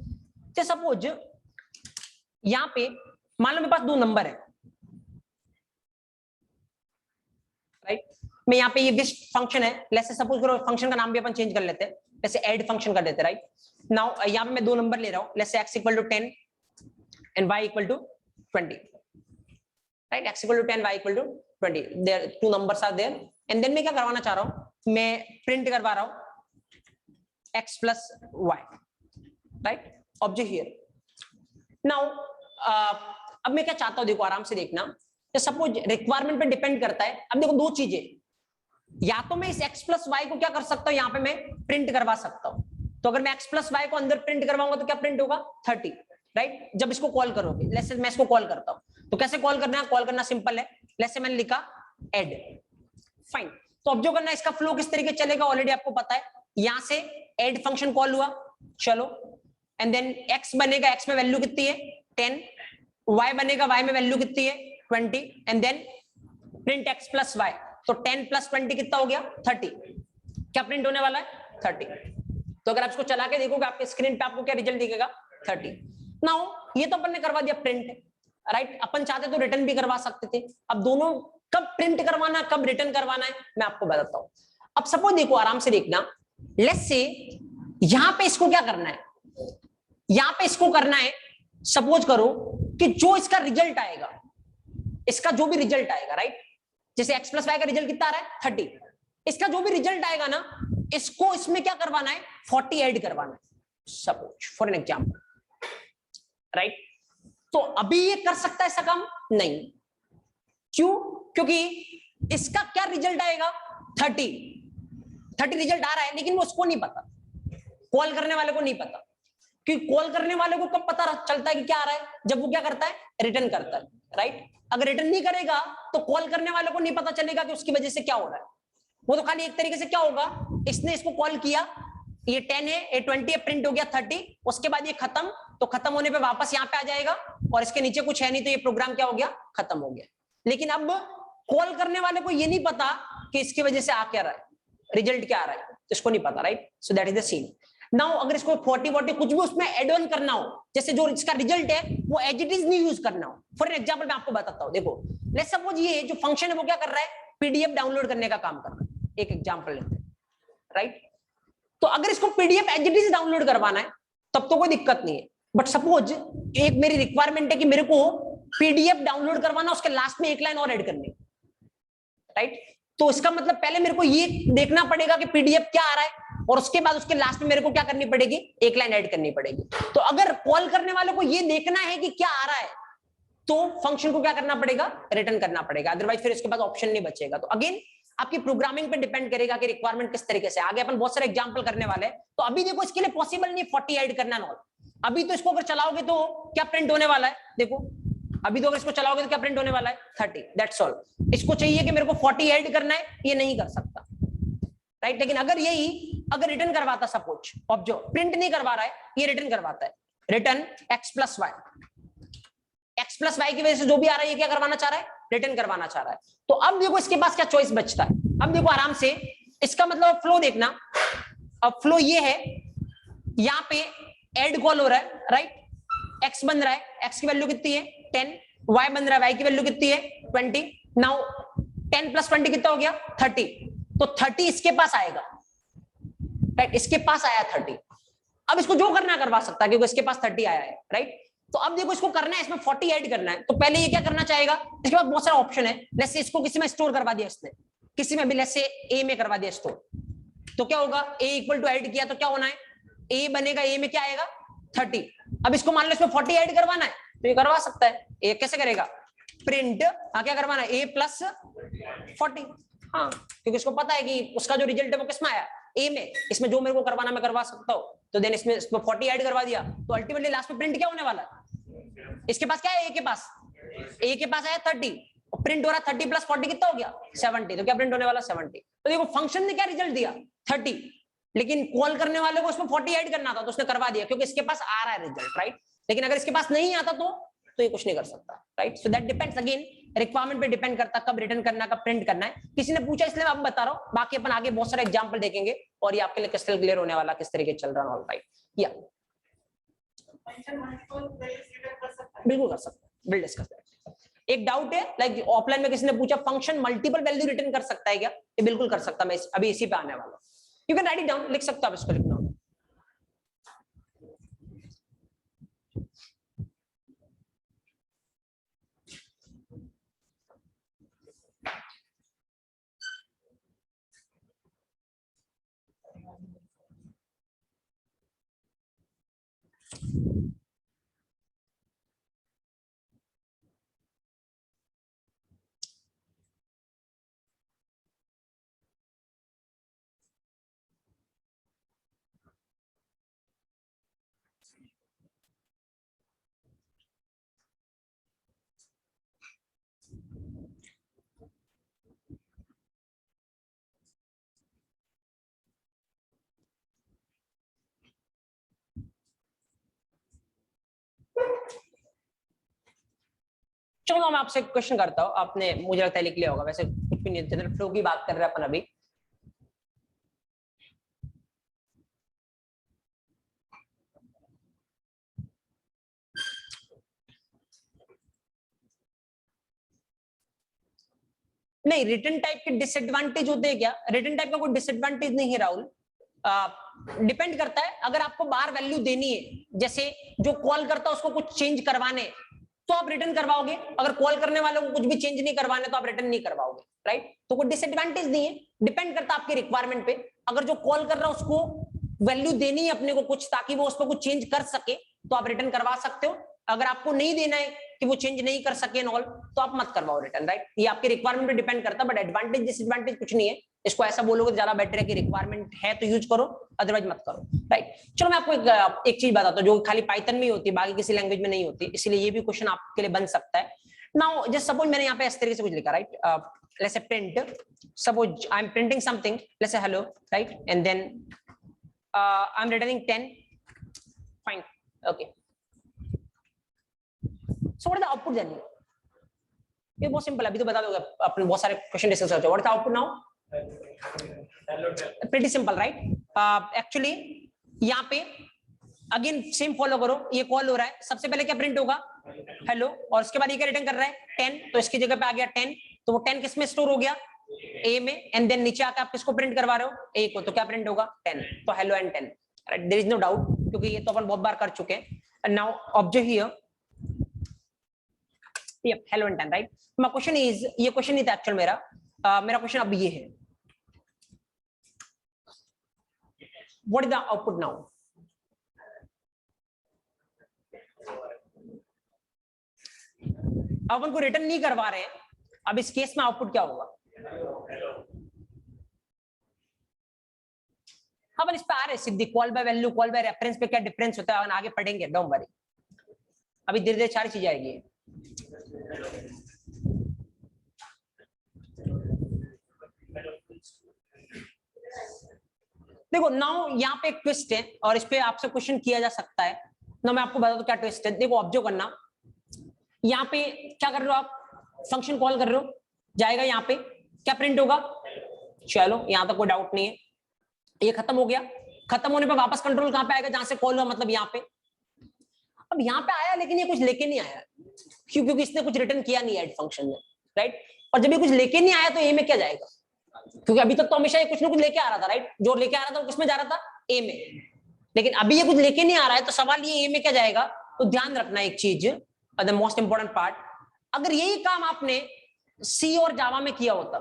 सपोज यहाँ पे मान लो मेरे पास 2 नंबर है, राइट। मैं यहाँ पे ये विश फंक्शन है, लेट्स से सपोज करो फंक्शन का नाम भी अपन चेंज कर लेते हैं, जैसे ऐड फंक्शन कर देते हैं, राइट। नाउ यहाँ पे मैं 2 नंबर ले रहा हूँ, let's say x equal to 10 and y equal to 20, right. x equal to 10, y equal to 20, there 2 numbers are there. And then मैं क्या करवाना चाह रहा हूँ, मैं प्रिंट करवा रहा हूँ x plus y, right. Object here now अब मैं क्या चाहता हूँ, देखो आराम से देखना, सपोज रिक्वायरमेंट पे डिपेंड करता है। अब देखो 2 चीजें, या तो मैं इस x प्लस वाई को क्या कर सकता हूं, यहां पे मैं प्रिंट करवा सकता हूं। तो अगर मैं x प्लस वाई को अंदर प्रिंट करवाऊंगा तो क्या प्रिंट होगा 30, राइट। जब इसको कॉल करोगे, लेट्स से मैं इसको कॉल करता हूं, तो कैसे कॉल करना है, कॉल करना सिंपल है। लेट्स से मैंने लिखा ऐड, फाइन। तो अब जो करना है, इसका फ्लो किस तरीके चलेगा ऑलरेडी आपको पता है। यहां से ऐड फंक्शन कॉल हुआ, चलो, एंड देन x बनेगा, x में वैल्यू कितनी है 10, y बनेगा, y में वैल्यू कितनी है 20, and then print x plus y. तो 10 प्लस 20 कितना हो गया 30। क्या प्रिंट होने वाला है 30। तो अगर आप इसको चला के देखोगे आपके स्क्रीन पे आपको क्या रिजल्ट दिखेगा 30। नाउ ये तो अपन ने करवा दिया प्रिंट, राइट। अपन चाहते तो रिटर्न भी करवा सकते थे। अब दोनों कब प्रिंट करवाना कब रिटर्न करवाना है मैं आपको बताता हूं। अब सपोज देखो, आराम से देखना, लेट्स से यहां पे इसको क्या करना है, यहां पे इसको करना है, सपोज करो कि जो इसका रिजल्ट आएगा, इसका जो भी रिजल्ट आएगा, राइट, जैसे x प्लस वाई का रिजल्ट कितना आ रहा है 30, इसका जो भी रिजल्ट आएगा ना, इसको इसमें क्या करवाना है 40 ऐड करवाना है, suppose for an example, right. तो अभी ये कर सकता है ऐसा काम नहीं, क्यों, क्योंकि इसका क्या रिजल्ट आएगा 30 रिजल्ट आ रहा है, लेकिन वो उसको नहीं पता, कॉल करने वाले को नहीं पता। क्योंकि कॉल करने वाले को कब पता चलता है कि क्या आ रहा है, जब वो क्या करता है रिटर्न करता है, राइट। अगर रिटर्न नहीं करेगा तो कॉल करने वाले को नहीं पता चलेगा कि उसकी वजह से क्या हो रहा है। वो तो खाली एक तरीके से क्या होगा, इसने इसको कॉल किया, ये 10 है, ये 20 है, प्रिंट हो गया 30, उसके बाद ये खत्म, तो खत्म होने पे वापस यहाँ पे आ जाएगा और इसके नीचे कुछ है नहीं, तो ये प्रोग्राम क्या हो गया खत्म हो गया। लेकिन अब कॉल करने वाले को ये नहीं पता कि इसकी वजह से आ क्या रहा है, रिजल्ट क्या आ रहा है, इसको नहीं पता, right. So that is the scene. Now अगर इसको 40 कुछ भी उसमें एड ऑन करना हो, जैसे जो इसका रिजल्ट है वो एज इट इज नहीं यूज करना हो। फॉर एग्जांपल मैं आपको बताता हूं, देखो लेट्स सपोज ये जो फंक्शन है वो क्या कर रहा है, पीडीएफ डाउनलोड करने का काम कर रहा है, एक एग्जांपल लेते हैं, राइट। तो अगर इसको PDF as it is download करवाना है तब तो कोई दिक्कत नहीं है, बट सपोज एक मेरी रिक्वायरमेंट है कि मेरे को पीडीएफ डाउनलोड करवाना, उसके लास्ट में एक लाइन और ऐड करनी, राइट। तो इसका मतलब पहले मेरे को ये देखना पड़ेगा कि पीडीएफ क्या आ रहा है, और उसके बाद उसके लास्ट में मेरे को क्या करनी पड़ेगी, एक लाइन ऐड करनी पड़ेगी। तो अगर कॉल करने वाले को ये देखना है कि क्या आ रहा है, तो फंक्शन को क्या करना पड़ेगा, रिटर्न करना पड़ेगा, अदरवाइज फिर इसके बाद ऑप्शन नहीं बचेगा। तो अगेन आपकी प्रोग्रामिंग पे डिपेंड करेगा कि रिक्वायरमेंट किस तरीके से। आगे अपन बहुत सारे एग्जांपल करने वाले हैं, तो अभी देखो इसके लिए पॉसिबल नहीं 40 ऐड करना नॉल। अभी तो इसको अगर चलाओगे तो क्या प्रिंट होने वाला है, देखो अभी तो अगर इसको चलाओगे तो क्या प्रिंट होने वाला है 30, दैट्स ऑल। इसको चाहिए कि मेरे को 40 ऐड करना है, ये नहीं कर सकता, राइट। लेकिन अगर यही अगर रिटर्न करवाता, सपोज अब जो प्रिंट नहीं करवा रहा है ये रिटर्न करवाता है, रिटर्न x प्लस वाई की वजह से जो भी आ रहा है ये क्या करवाना चाह रहा है, रिटर्न करवाना चाह रहा है। तो अब देखो इसके पास क्या चॉइस बचता है, अब देखो आराम से इसका मतलब फ्लो देखना। अब फ्लो ये है, यहां पे ऐड कॉल हो रहा है, राइट। x बन रहा है, x की वैल्यू कितनी है 10, y बन रहा है, y की वैल्यू कितनी है 20। नाउ 10 प्लस 20 कितना हो गया 30, तो 30 इसके पास आएगा, राइट, इसके पास आया 30। अब इसको जो करना करवा सकता है क्योंकि इसके पास 30 आया है, राइट। तो अब देखो इसको करना है, इसमें 40 ऐड करना है, तो पहले ये क्या करना चाहेगा, इसके बाद बहुत सारा ऑप्शन है। लेट्स से इसको किसी में स्टोर करवा दिया इसने, किसी में भी, लेट्स से ए में करवा दिया स्टोर, तो क्या होगा, ए इक्वल टू ऐड किया तो क्या होना है, ए बनेगा, ए में क्या आएगा 30। अब इसको मान लो इसमें 40 ऐड करवाना है, तो ये करवा सकता है। ये कैसे करेगा, प्रिंट, हाँ क्या करवाना है, ए प्लस 40, हाँ, क्योंकि इसको पता है कि उसका जो रिजल्ट है वो किसमें आया, ए में, इसमें जो मेरे को करवाना मैं करवा सकता हूँ। तो देन इसमें 40 ऐड करवा दिया, तो अल्टीमेटली लास्ट में प्रिंट क्या होने वाला है, इसके पास क्या है, ए के पास आया 30, प्रिंट हो रहा 30 प्लस 40 कितना हो गया 70, तो क्या प्रिंट होने वाला 70। तो देखो फंक्शन ने क्या रिजल्ट दिया 30, लेकिन कॉल करने वाले को उसमें 40 ऐड करना था तो उसने करवा दिया क्योंकि इसके पास आ रहा है रिजल्ट, राइट। लेकिन अगर इसके पास नहीं आता तो ये कुछ नहीं कर सकता, right. So that depends again, requirement पे डिपेंड करता कब रिटर्न करना कब प्रिंट करना है। किसी ने पूछा इसलिए मैं अब बता रहा हूं, बाकी अपन आगे बहुत सारे एग्जांपल देखेंगे और ये आपके लिए क्रिस्टल क्लियर होने वाला किस तरीके चल रहा है, राइट। या बिल्कुल कर सकते हैं, विल डिस्कस दैट। एक डाउट है, लाइक ऑफलाइन में किसी ने पूछा फंक्शन मल्टीपल वैल्यू रिटर्न कर सकता है क्या, ये बिल्कुल कर सकता, मैं अभी इसी पे आने वाला हूं। You can write it down, लिख सकते हो आप, इसको लिखना। चलो मैं आपसे क्वेश्चन करता हूँ, आपने मुझे लगता है लिख लिया होगा, वैसे कुछ भी नहीं, जनरल फ्लो की बात कर रहे हैं अपन अभी। नहीं, रिटर्न टाइप के डिसएडवांटेज होते हैं क्या? रिटर्न टाइप का कोई डिसएडवांटेज नहीं है राहुल। डिपेंड करता है, अगर आपको बार वैल्यू देनी है, जैसे जो कॉल करता है उसको कुछ चेंज करवाने, तो आप रिटर्न करवाओगे। अगर कॉल करने वाले को कुछ भी चेंज नहीं करवाने तो आप रिटर्न नहीं करवाओगे, राइट? तो कोई डिसएडवांटेज नहीं है, डिपेंड करता है आपकी रिक्वायरमेंट पे। अगर जो कॉल कर रहा है उसको वैल्यू देनी है अपने को कुछ, ताकि वो उस पर कुछ चेंज कर सके, तो आप रिटर्न करवा सकते हो। अगर आपको नहीं देना है कि वो चेंज नहीं कर सके ऑल, तो आप मत करवाओ रिटर्न, राइट? ये आपके रिक्वायरमेंट पे डिपेंड करता है, बट एडवांटेज डिसएडवांटेज कुछ नहीं है। इसको ऐसा बोलोगे तो ज्यादा बेटर है कि रिक्वायरमेंट है तो यूज करो, अदरवाइज मत करो, राइट? चलो मैं आपको एक चीज बताता हूँ जो खाली पाइथन में ही होती है, बाकी किसी लैंग्वेज में नहीं होती, इसलिए ये भी क्वेश्चन आपके लिए बन सकता है। नाउ जस्ट सपोज मैंने यहाँ पे इस तरीके से कुछ लिखा, right? Let's say print, suppose I am printing something, let's say hello, right? And then I am returning 10, fine, okay. So what is the output then? ये बहुत सिंपल है, अभी तो बता दोगे, अपने बहुत सारे क्वेश्चन डिस्कस करते हैं। What is the output now? Pretty simple, right? Actually यहाँ पे अगेन सेम फॉलो करो, ये कॉल हो रहा है, सबसे पहले क्या प्रिंट होगा? हेलो, और उसके बाद ये क्या रिटर्न कर रहा है? 10, तो इसकी जगह पे आ गया 10, तो वो 10 किस में स्टोर हो गया? ए में, एंड देन नीचे आकर आप किसको प्रिंट करवा रहे हो? ए को, तो क्या प्रिंट होगा? 10, तो hello and 10, right? There is no doubt, क्योंकि ये तो अपन बहुत बार कर चुके हैं। And now object here, yep, hello and 10, right? My question is, ये क्वेश्चन नहीं था एक्चुअल मेरा, मेरा क्वेश्चन अब ये है, what is the output now? अब उनको रिटर्न नहीं करवा रहे हैं, अब इस केस में आउटपुट क्या होगा? अपन इस पे आ रहे हैं सीधी, call by value, call by reference पे क्या डिफरेंस होता है आगे पढ़ेंगे, डोंट वरी, अभी धीरे धीरे सारी चीजें आएगी। देखो नाउ यहाँ पे एक ट्विस्ट है, और इस पे आपसे क्वेश्चन किया जा सकता है ना, मैं आपको बता दूं क्या ट्विस्ट है। देखो ऑब्जर्व करना, यहाँ पे क्या कर रहे हो आप? फंक्शन कॉल कर रहे हो, जाएगा यहाँ पे क्या प्रिंट होगा? चलो यहाँ तक कोई डाउट नहीं है, ये खत्म हो गया। खत्म होने पे वापस कंट्रोल कहाँ पे आएगा? जहां से कॉल हुआ, मतलब यहाँ पे। अब यहाँ पे आया, लेकिन ये कुछ लेके नहीं आया, क्यों? क्योंकि इसने कुछ रिटर्न किया नहीं ऐड फंक्शन में, राइट? और जब ये कुछ लेके नहीं आया तो ए में क्या जाएगा? क्योंकि अभी तक तो हमेशा ये कुछ ना कुछ लेके आ रहा था, राइट? जो लेके आ रहा था वो किसमें जा रहा था? ए में। लेकिन अभी ये कुछ लेके नहीं आ रहा है, तो सवाल ये ए में क्या जाएगा? तो ध्यान रखना एक चीज, द मोस्ट इंपॉर्टेंट पार्ट, अगर यही काम आपने सी और जावा में किया होता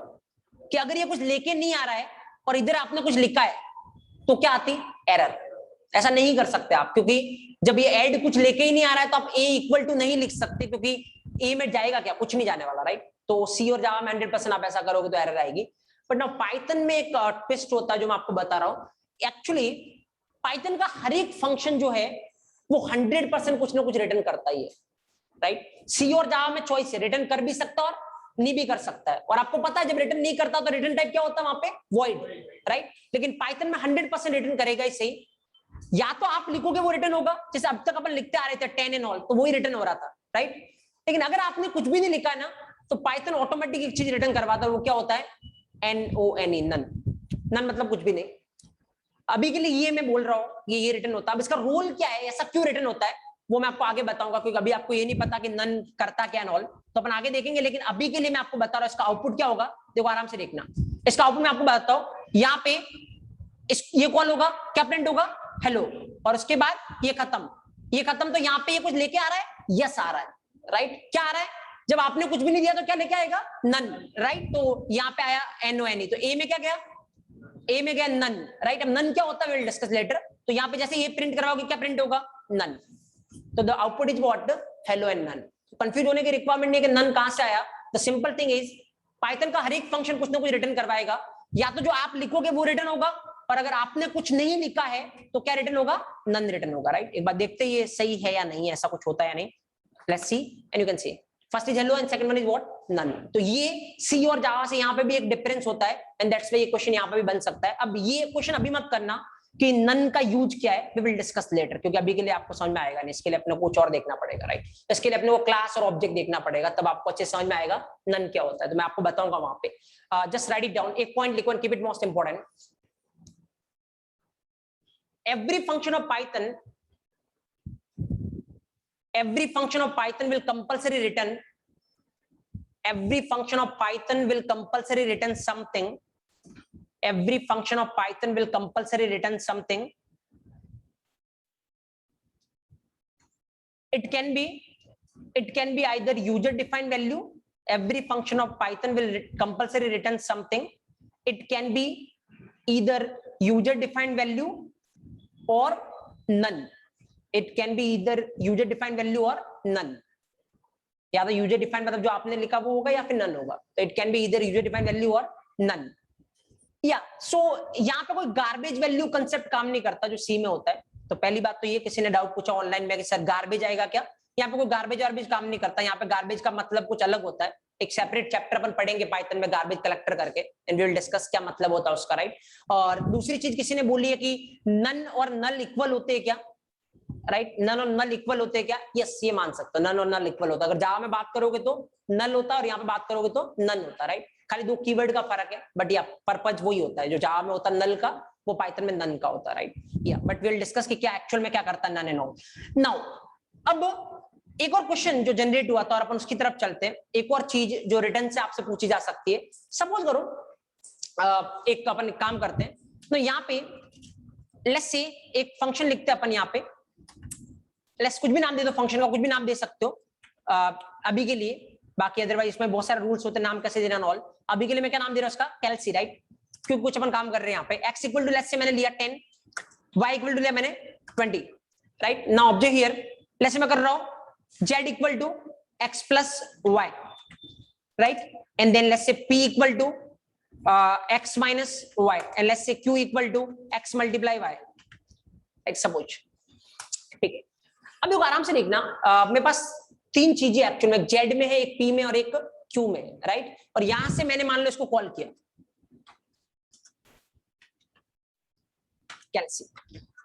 कि अगर ये कुछ लेके नहीं आ रहा है और इधर आपने कुछ लिखा है, तो क्या आती? एरर। ऐसा नहीं कर सकते आप, क्योंकि जब ये ऐड कुछ लेके ही नहीं आ रहा है तो आप ए इक्वल टू नहीं लिख सकते, क्योंकि ए में जाएगा क्या? कुछ नहीं जाने वाला, राइट? तो सी और जावा में 100% आप ऐसा करोगे तो एरर आएगी। बट ना पाइथन में एक ट्विस्ट होता है जो मैं आपको बता रहा हूं। एक्चुअली पाइथन का हर एक फंक्शन जो है वो 100% कुछ ना कुछ रिटर्न करता ही है, राइट? सी और जावा में चॉइस है, रिटर्न कर भी सकता है और नहीं भी कर सकता है। और आपको पता है जब रिटर्न नहीं करता तो रिटर्न टाइप क्या होता है वहां पे? Void, right? लेकिन पाइथन में 100% रिटर्न करेगा ही सही। या तो आप लिखोगे वो रिटर्न होगा, जैसे अब तक अपन लिखते आ रहे थे 10 एंड ऑल, तो वही रिटर्न हो रहा था, राइट? लेकिन अगर आपने कुछ भी नहीं लिखा है ना, तो पाइथन ऑटोमेटिक एक चीज रिटर्न करवाता है, वो क्या होता है? NONE, none. नन मतलब कुछ भी नहीं। अभी के लिए ये मैं बोल रहा हूं ये रिटर्न होता है। अब इसका रोल क्या है, ऐसा क्यों रिटर्न होता है, वो मैं आपको आगे बताऊंगा, क्योंकि अभी आपको ये नहीं पता कि नन करता क्या एंड ऑल, तो अपन आगे देखेंगे। लेकिन अभी के लिए मैं आपको बता रहा हूं इसका आउटपुट क्या होगा। देखो आराम से देखना, इसका आउटपुट मैं आपको बताता हूं। यहाँ पे ये कॉल होगा, क्या प्रिंट होगा? हेलो, और उसके बाद ये खत्म, तो यहाँ पे ये कुछ लेके आ रहा है? यस आ रहा है, राइट? क्या आ रहा है? जब आपने कुछ भी नहीं दिया तो क्या लेके आएगा? None, right? तो यहाँ पे आया NONE, तो ए में क्या गया? ए में गया नन, राइट? अब नन क्या होता है विल डिस्कस लेटर। तो यहाँ पे जैसे ये प्रिंट करवाओगे क्या प्रिंट होगा? नन। तो the output is what? Hello and none. Confuse होने की रिक्वायरमेंट नहीं है कि नन कहां से आया। The simple thing is Python का हर एक फंक्शन कुछ ना कुछ रिटर्न करवाएगा, या तो जो आप लिखोगे वो रिटर्न होगा, और अगर आपने कुछ नहीं लिखा है तो क्या रिटर्न होगा? नन रिटर्न होगा, राइट? एक बार देखते हैं ये सही है या नहीं, ऐसा कुछ होता है या नहीं। Let's see and you can see first is hello and second one is what? None. तो ये सी और जावा से यहाँ पे भी एक डिफरेंस होता है, एंड दैट्स व्हाई ये क्वेश्चन यहाँ पे भी बन सकता है। अब ये क्वेश्चन अभी मत करना, कि नन का यूज क्या है वी विल डिस्कस लेटर, क्योंकि अभी के लिए आपको समझ में आएगा नहीं, इसके लिए अपने कुछ और देखना पड़ेगा, राइट। इसके लिए अपने को क्लास और ऑब्जेक्ट देखना पड़ेगा, तब आपको अच्छे समझ में आएगा नन क्या होता है, तो मैं आपको बताऊंगा वहां पे। जस्ट राइट इट डाउन, एक पॉइंट लिखो and keep it most important. every function of python will compulsory return something. Every function of python will compulsory return something. It can be either user defined value. Every function of python will compulsory return something. It can be either user defined value or none. It can be either user defined value or none. या तो user defined मतलब जो आपने लिखा वो होगा या फिर नन होगा, तो it can be either user defined value और नन। या सो यहाँ पे कोई गार्बेज वैल्यू कंसेप्ट काम नहीं करता जो सी में होता है। तो पहली बात तो ये, किसी ने डाउट पूछा ऑनलाइन में कि सर गार्बेज आएगा क्या, यहाँ पे कोई गार्बेज वार्बेज काम नहीं करता। यहाँ पे गार्बेज का मतलब कुछ अलग होता है, एक सेपरेट चैप्टर अपन पढ़ेंगे पाइथन में गार्बेज कलेक्टर करके, एंड वी विल डिस्कस क्या मतलब होता है उसका, राइट। और दूसरी चीज किसी ने बोली है कि नन और नल इक्वल होते हैं क्या, राइट। नन और नल इक्वल होते हैं क्या, यस ये मान सकते हो, नन और नल इक्वल होता है। अगर जावा में बात करोगे तो नल होता है और यहाँ पे बात करोगे तो नन होता है, राइट। खाली दो कीवर्ड का फर्क है, बट या पर्पज वही होता है, जो जावा में होता है नल का वो पाइथन में नन का होता है, राइट। या बट वी विल डिस्कस कि क्या एक्चुअल में क्या करता है नन एंड ऑल। नाउ अब एक और क्वेश्चन जो जनरेट हुआ था और अपन उसकी तरफ चलते हैं। एक और चीज जो रिटर्न से आपसे पूछी जा सकती है, सपोज करो एक अपन काम करते हैं, तो यहाँ पे लेट्स से एक फंक्शन लिखते हैं अपन, यहाँ पे लेट्स कुछ भी नाम दे दो, फंक्शन का कुछ भी नाम दे सकते हो अभी के लिए, बाकी अदरवाइज इसमें बहुत सारे रूल्स होते हैं नाम कैसे देना ऑल। अभी के लिए मैं क्या नाम दे रहा हूँ उसका, कैल्सी, राइट, क्योंकि कुछ अपन काम कर रहे हैं यहाँ पे। x equal to let's say मैंने लिया 10, y इक्वल टू लिया मैंने 20, right. Now object here let's say मैं कर रहा हूँ z equal to x plus y, right, and then let's say p equal to x minus y, and let's say q equal to x multiply y, like suppose, ठीक है। अब देखो आराम से देखना, मेरे पास तीन चीजें एक्चुअल में, z में है, एक p में और एक q में, राइट। और यहां से मैंने मान लो इसको कॉल किया कैल्सी,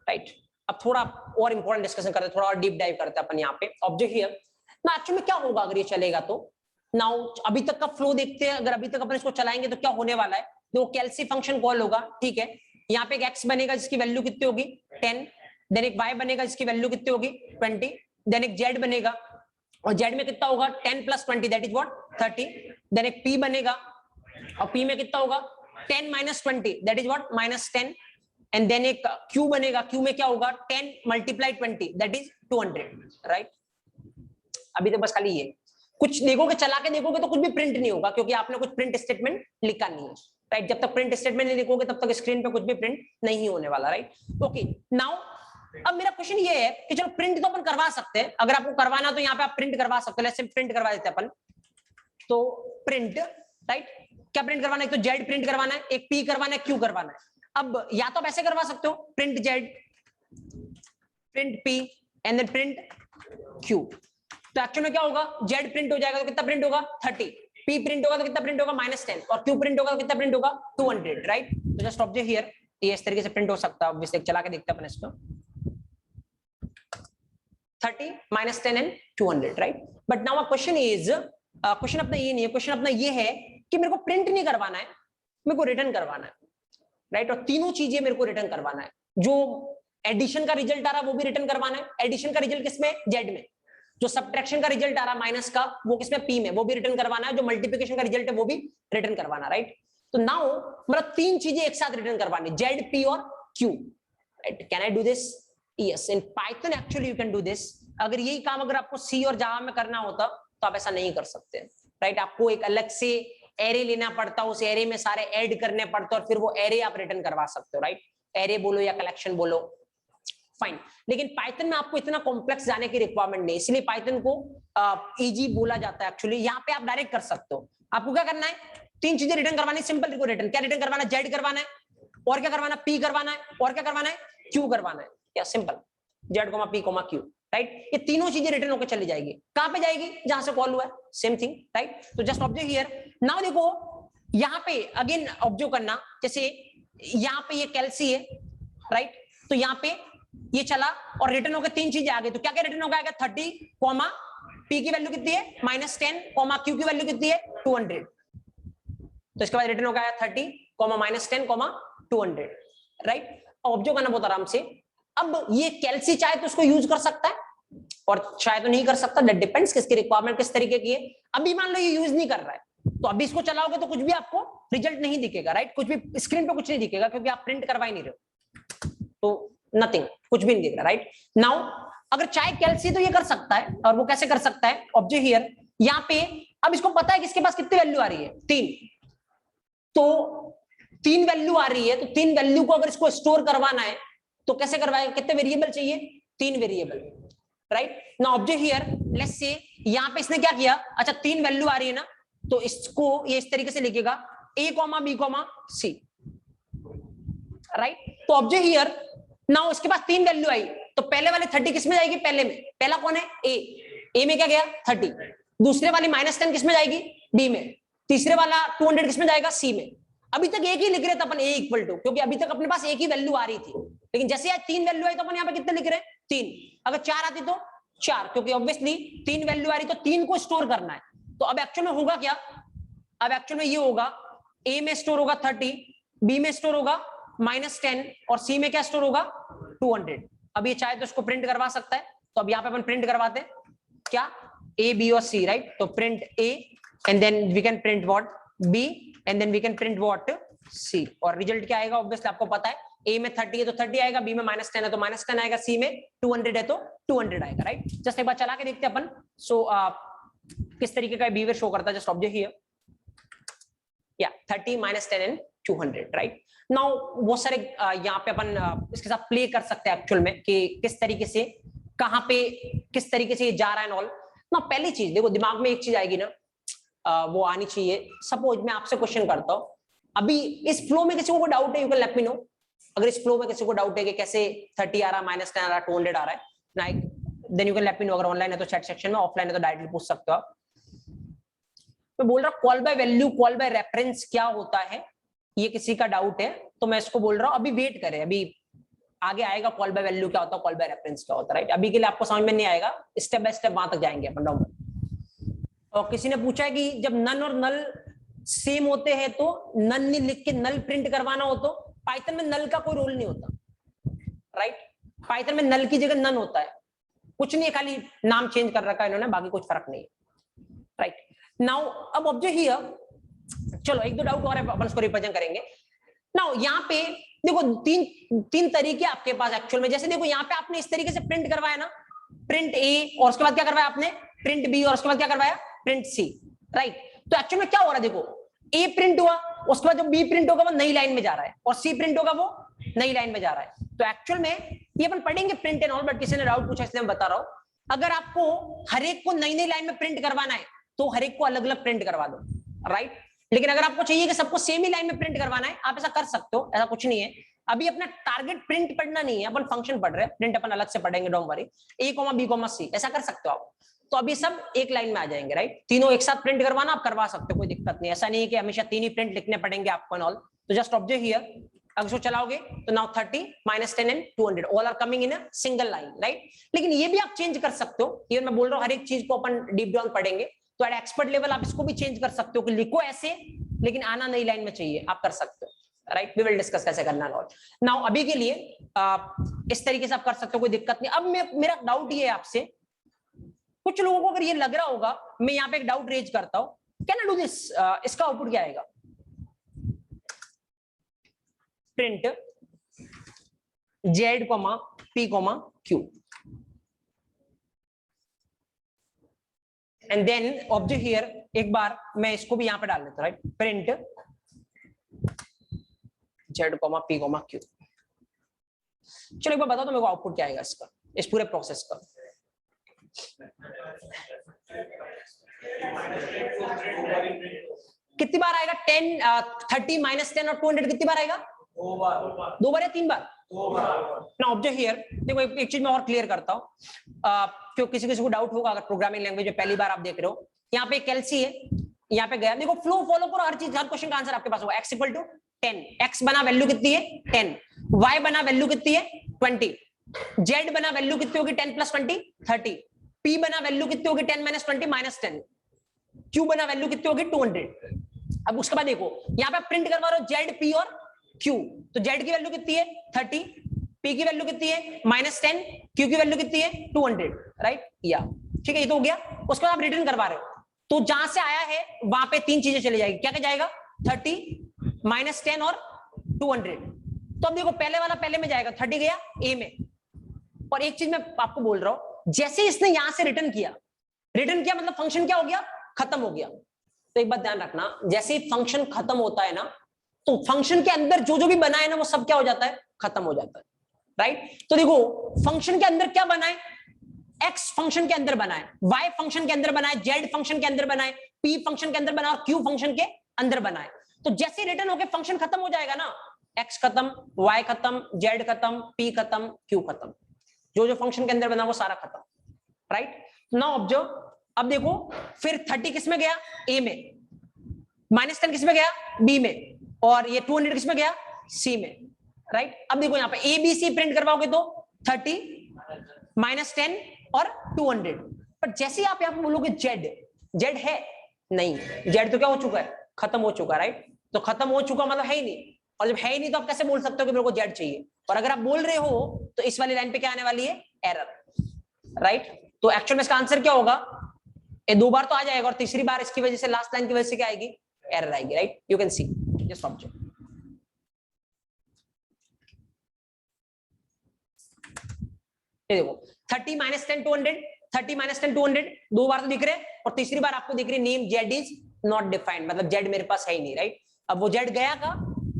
राइट। अब थोड़ा और इंपॉर्टेंट डिस्कशन करते हैं, थोड़ा और डीप डाइव करते हैं अपन यहाँ पे। ऑब्जेक्ट हियर ना एक्चुअली में क्या होगा अगर ये चलेगा तो, नाउ अभी तक का फ्लो देखते हैं, अगर अभी तक अपन इसको चलाएंगे तो क्या होने वाला है। देखो कैल्सी फंक्शन कॉल होगा, ठीक है। यहाँ पे एक x बनेगा जिसकी वैल्यू कितनी होगी 10, देन एक y बनेगा जिसकी वैल्यू कितनी होगी 20, देन एक z बनेगा और z में कितना होगा 10 plus 20 that is what 30, then एक p बनेगा और p में कितना होगा 10 minus 20 that is what minus 10, and then एक q बनेगा, q में क्या होगा 10 मल्टीप्लाई 20 दैट इज 200, राइट। अभी तो बस खाली ये कुछ देखोगे, चला के देखोगे तो कुछ भी प्रिंट नहीं होगा, क्योंकि आपने कुछ प्रिंट स्टेटमेंट लिखा नहीं है, राइट। जब तक प्रिंट स्टेटमेंट नहीं लिखोगे तब तक स्क्रीन पे कुछ भी प्रिंट नहीं होने वाला, राइट। ओके नाउ अब मेरा क्वेश्चन ये है कि चलो प्रिंट तो अपन करवा सकते हैं, अगर आपको करवाना तो यहाँ पे आप प्रिंट करवा सकते हो, जैसे प्रिंट करवा देते हैं अपन, तो प्रिंट, राइट, क्या प्रिंट करवाना है, एक तो जेड प्रिंट करवाना है, एक पी करवाना है, क्यू करवाना है। अब या तो आप ऐसे करवा सकते हो print z, print p and then print q, तो एक्चुअल में क्या होगा जेड प्रिंट हो जाएगा तो कितना प्रिंट होगा 30, पी प्रिंट होगा तो कितना प्रिंट होगा -10, और क्यू प्रिंट होगा तो कितना प्रिंट होगा 200, राइट। तो जस्ट ऑब्जेक्ट हियर ये इस तरीके से प्रिंट हो सकता है, ऑब्वियसली चला के देखते हैं अपन इसको, 30 -10 and 200, right. But now a question is, question अपना ये नहीं है, क्वेश्चन अपना ये है कि मेरे को प्रिंट नहीं करवाना है, मेरे को रिटर्न करवाना है, राइट। और तीनों चीजें मेरे को रिटर्न करवाना है, जो एडिशन का रिजल्ट आ रहा है वो भी रिटर्न करवाना है, एडिशन का रिजल्ट किसमें जेड में, जो सब्ट्रैक्शन का रिजल्ट आ रहा है माइनस का वो किसमें पी में, वो भी रिटर्न करवाना है, जो मल्टीप्लिकेशन का रिजल्ट है वो भी रिटर्न करवाना, राइट। तो नाउ मतलब तीन चीजें एक साथ रिटर्न करवानी, जेड पी और Q, right. Can I do this? Yes, in Python actually you can do this. अगर यही काम अगर आपको सी और जावा में करना होता तो आप ऐसा नहीं कर सकते, राइट। आपको एक अलग से एरे लेना पड़ता, उस एरे में सारे ऐड करने पड़ते और फिर वो एरे आप रिटर्न करवा सकते हो, राइट। एरे बोलो या कलेक्शन बोलो, फाइन। लेकिन पाइथन में आपको इतना कॉम्प्लेक्स जाने की रिक्वायरमेंट नहीं, इसलिए पाइथन को इजी बोला जाता है एक्चुअली। यहाँ पे आप डायरेक्ट कर सकते हो। आपको क्या करना है, तीन चीजें रिटर्न करवानी, सिंपल रिटर्न। क्या रिटर्न करवाना है? जेड करवाना है, और क्या करवाना है? पी करवाना है, और क्या करवाना है? क्यू करवाना है। क्या simple, z comma p comma q, right. ये तीनों चीजें रिटर्न होकर चली जाएगी, कहां पे जाएगी? जहां से कॉल हुआ है, सेम थिंग, राइट। तो जस्ट ऑब्जेक्ट हियर नाउ देखो यहाँ पे अगेन ऑब्जर्व करना, जैसे यहाँ पे ये कैल्सी है, राइट, तो यहाँ पे ये चला और रिटर्न हो गया 3 चीजें आ गई। तो क्या क्या रिटर्न हो गया 30 कॉमा पी की वैल्यू कितनी है -10 कॉमा क्यू की वैल्यू कितनी है 200। तो इसके बाद रिटर्न हो गया 30 कॉमा -10 कॉमा 200, राइट। ऑब्जर्व करना बहुत आराम से। अब ये कैल्सी चाहे तो उसको यूज कर सकता है और चाहे तो नहीं कर सकता, दैट डिपेंड्स किसकी रिक्वायरमेंट किस तरीके की है। अभी मान लो ये यूज नहीं कर रहा है, तो अभी इसको चलाओगे तो कुछ भी आपको रिजल्ट नहीं दिखेगा, राइट। कुछ भी स्क्रीन पे कुछ नहीं दिखेगा क्योंकि आप प्रिंट करवा ही नहीं रहे हो, तो नथिंग, कुछ भी नहीं दिख रहा, राइट। नाउ अगर चाहे कैल्सी तो ये कर सकता है, और वो कैसे कर सकता है, ऑब्जर्व हियर, यहाँ पे अब इसको पता है कि इसके पास कितनी वैल्यू आ रही है 3, तो 3 वैल्यू आ रही है, तो 3 वैल्यू को अगर इसको स्टोर करवाना है तो कैसे करवाएगा, कितने वेरिएबल चाहिए 3 variable, right. Now observe here, let's से यहाँ पे इसने क्या किया, अच्छा 3 वैल्यू आ रही है ना, तो इसको ये इस तरीके से लिखेगा a, b, c, राइट। तो ऑब्जर्व हियर, नाउ इसके पास 3 वैल्यू आई, तो पहले वाले 30 किस में जाएगी, पहले में, पहला कौन है a में क्या गया 30, दूसरे वाली -10 किस में जाएगी b में, तीसरे वाला 200 किस में जाएगा c में। अभी तक एक ही लिख रहे थे अपन a इक्वल टू, क्योंकि अभी तक अपने पास एक ही वैल्यू आ रही थी, लेकिन जैसे आज 3 वैल्यू आई तो अपन यहाँ पे कितने लिख रहे हैं 3, अगर 4 आती तो 4, क्योंकि ऑब्वियसली 3 वैल्यू आ रही तो 3 को स्टोर करना है। तो अब एक्चुअल में होगा क्या, अब एक्चुअल में ये होगा a में स्टोर होगा 30, b में स्टोर होगा -10 और c में क्या स्टोर होगा 200। अब ये चाहे तो इसको प्रिंट करवा सकता है, तो अब यहाँ पे अपन प्रिंट करवाते हैं क्या a, b और c, राइट। तो print a and then we can print what b and then we can print what c, और रिजल्ट क्या आएगा, ऑब्वियसली आपको पता है a में 30 है तो 30 आएगा, b में -10 है तो -10 आएगा, c में 200 है तो 200 आएगा, राइट। जस्ट एक बार चला के देखते हैं अपन। सो किस तरीके का बिहेवियर शो करता है, जस्ट ऑब्जर्व हियर, या 30 -10 एंड 200, राइट। नाउ बहुत सारे यहाँ पे अपन इसके साथ प्ले कर सकते हैं एक्चुअल में कि किस तरीके से, कहाँ पे किस तरीके से ये जा रहा है ऑल ना। पहली चीज देखो, दिमाग में एक चीज आएगी ना, वो आनी चाहिए। सपोज मैं आपसे क्वेश्चन करता हूँ, अभी इस फ्लो में किसी को डाउट है, you can let me know. अगर इस फ्लो में किसी को डाउट है कि कैसे 30 आ रहा है, -10 आ रहा है, 200 आ रहा है, नाइक, then you can let me know. अगर ऑनलाइन है तो चैट सेक्शन में, ऑफलाइन है तो डायरेक्टली पूछ सकते हो आप। मैं बोल रहा हूँ call by value, call by reference क्या होता है, ये किसी का डाउट है तो मैं इसको बोल रहा हूँ, अभी वेट करें, अभी आगे आएगा कॉल बाय वैल्यू क्या होता है, कॉल बाय रेफरेंस क्या होता है, राइट। अभी के लिए आपको समझ में नहीं आएगा, स्टेप बाय स्टेप वहां तक जाएंगे अपन डाउन। और किसी ने पूछा है कि जब नन और नल सेम होते हैं तो नन नहीं लिख के नल प्रिंट करवाना हो, तो पाइथन में नल का कोई रोल नहीं होता, राइट। पाइथन में नल की जगह नन होता है, कुछ नहीं है, खाली नाम चेंज कर रखा है इन्होंने, बाकी कुछ फर्क नहीं है, राइट। नाउ अब ऑब्जर्व हियर, चलो एक दो डाउट और है, अपन इसको रिप्रेजेंट करेंगे। नाउ यहाँ पे देखो तीन तरीके आपके पास एक्चुअल में। जैसे देखो यहाँ पे आपने इस तरीके से प्रिंट करवाया ना, प्रिंट ए, और उसके बाद क्या करवाया आपने प्रिंट बी, और उसके बाद क्या करवाया प्रिंट सी, राइट। तो एक्चुअल में क्या हो रहा है, देखो ए प्रिंट हुआ, उसके बाद जो बी प्रिंट होगा वो नई लाइन में जा रहा है, और सी प्रिंट होगा वो नई लाइन में जा रहा है। तो एक्चुअल में ये अपन पढ़ेंगे प्रिंट एंड ऑल, बट किसी ने डाउट पूछा इसलिए मैं बता रहा हूँ। अगर आपको हर एक को नई नई लाइन में प्रिंट करवाना है तो हर एक को अलग अलग प्रिंट करवा दो, राइट। लेकिन अगर आपको चाहिए कि सबको सेम ही लाइन में प्रिंट करवाना है, आप ऐसा कर सकते हो, ऐसा कुछ नहीं है। अभी अपना टारगेट प्रिंट पढ़ना नहीं है, अपन फंक्शन पढ़ रहे हैं, प्रिंट अपन अलग से पढ़ेंगे, डोंट वरी। ए, बी, सी ऐसा कर सकते हो आप, तो अभी सब एक लाइन में आ जाएंगे, राइट। तीनों एक साथ प्रिंट करवाना आप करवा सकते हो, कोई दिक्कत नहीं। ऐसा नहीं है कि हमेशा 3 ही प्रिंट लिखने पड़ेंगे आपको ऑल। तो जस्ट ऑब्जर्व हियर, अगर इसको चलाओगे तो now 30 -10 and 200 all are coming in a single line, right. लेकिन ये भी आप चेंज कर सकते हो, ये मैं बोल रहा हूँ, हर एक चीज को अपन डीप डाउन पढ़ेंगे, तो एट एक्सपर्ट लेवल आप इसको भी चेंज कर सकते हो कि लिखो ऐसे, लेकिन आना नई लाइन में चाहिए, आप कर सकते हो, राइट। वी विल डिस्कस कैसे करना है। नाउ अभी के लिए इस तरीके से आप कर सकते हो, कोई दिक्कत नहीं। अब मेरा डाउट ये है आपसे, कुछ लोगों को अगर ये लग रहा होगा, मैं यहाँ पे एक डाउट रेज करता हूँ, कैन आई डू दिस, इसका आउटपुट क्या आएगा, print z, p, q, and then observe here, एक बार मैं इसको भी यहां पे डाल देता हूं, right. Print z, p, q। चलो एक बार बताओ तो मेरे को आउटपुट क्या आएगा इसका, इस पूरे प्रोसेस का। कितनी बार आएगा 30 -10 और 200 कितनी बार आएगा, 2 बार या 3 बार, 2 बार। ना ऑब्जर्व हियर, देखो एक चीज मैं और क्लियर करता हूं, क्यों किसी को डाउट होगा, अगर प्रोग्रामिंग लैंग्वेज में पहली बार आप देख रहे हो, यहाँ पे कैल्सी है, यहाँ पे गया, देखो फ्लो फॉलो करो, हर चीज, हर क्वेश्चन का आंसर आपके पास होगा। x = 10, x बना वैल्यू कितनी है 10, y बना वैल्यू कितनी है 20, Z बना वैल्यू कितनी होगी 10 + 20 30, P बना वैल्यू कितनी होगी 10 - 20 -10, Q बना वैल्यू कितनी होगी 200। अब उसके बाद देखो यहाँ पे प्रिंट करवा रहे हो Z, P और Q, तो Z की वैल्यू कितनी है 30, P की वैल्यू कितनी है -10, Q की वैल्यू कितनी है 200, राइट, या ठीक है, ये तो हो गया। उसके बाद आप रिटर्न करवा रहे हो, तो जहां से आया है वहां पे तीन चीजें चली जाएगी, क्या क्या जाएगा 30, -10 और 200। तो अब देखो पहले वाला पहले में जाएगा, 30 गया ए में। और एक चीज मैं आपको बोल रहा हूं, जैसे इसने यहां से रिटर्न किया मतलब फंक्शन क्या हो गया, खत्म हो गया। तो एक बात ध्यान रखना, जैसे ही फंक्शन खत्म होता है ना, तो फंक्शन के अंदर जो जो भी बना है ना वो सब क्या हो जाता है, खत्म हो जाता है, राइट। तो देखो फंक्शन के अंदर क्या बना है, x फंक्शन के अंदर बना है, y फंक्शन के अंदर बना है, z फंक्शन के अंदर बना है, p फंक्शन के अंदर बना है और q फंक्शन के अंदर बना है। तो जैसे रिटर्न होके फंक्शन खत्म हो जाएगा ना, x खत्म, y खत्म, z खत्म, p खत्म, q खत्म, जो जो फंक्शन के अंदर बना वो सारा खत्म, राइट। नाउ ऑब्जर्व, अब देखो फिर 30 किस में गया, a में, -10 किस में गया, b में, और ये 200 किस में गया, c में, राइट। अब देखो यहाँ पे a b c प्रिंट करवाओगे तो 30, -10 और 200, पर जैसे आप यहाँ पे बोलोगे z है नहीं, z तो क्या हो चुका है, खत्म हो चुका, राइट। तो खत्म हो चुका मतलब है ही नहीं, और जब है ही नहीं तो आप कैसे बोल सकते हो कि मेरे को z चाहिए। और अगर आप बोल रहे हो तो इस वाली लाइन पे क्या आने वाली है, एरर, राइट। तो एक्चुअल में इसका आंसर क्या होगा, ये दो बार तो आ जाएगा और तीसरी बार इसकी वजह से, लास्ट लाइन की वजह से क्या आएगी, एरर आएगी, right. You can C just observe, ये देखो 30 - 10 200, 30 - 10 200, दो बार तो दिख रहे हैं और तीसरी बार आपको दिख रही name z is not defined, मतलब z मेरे पास है ही नहीं, राइट। अब वो z गया कहां,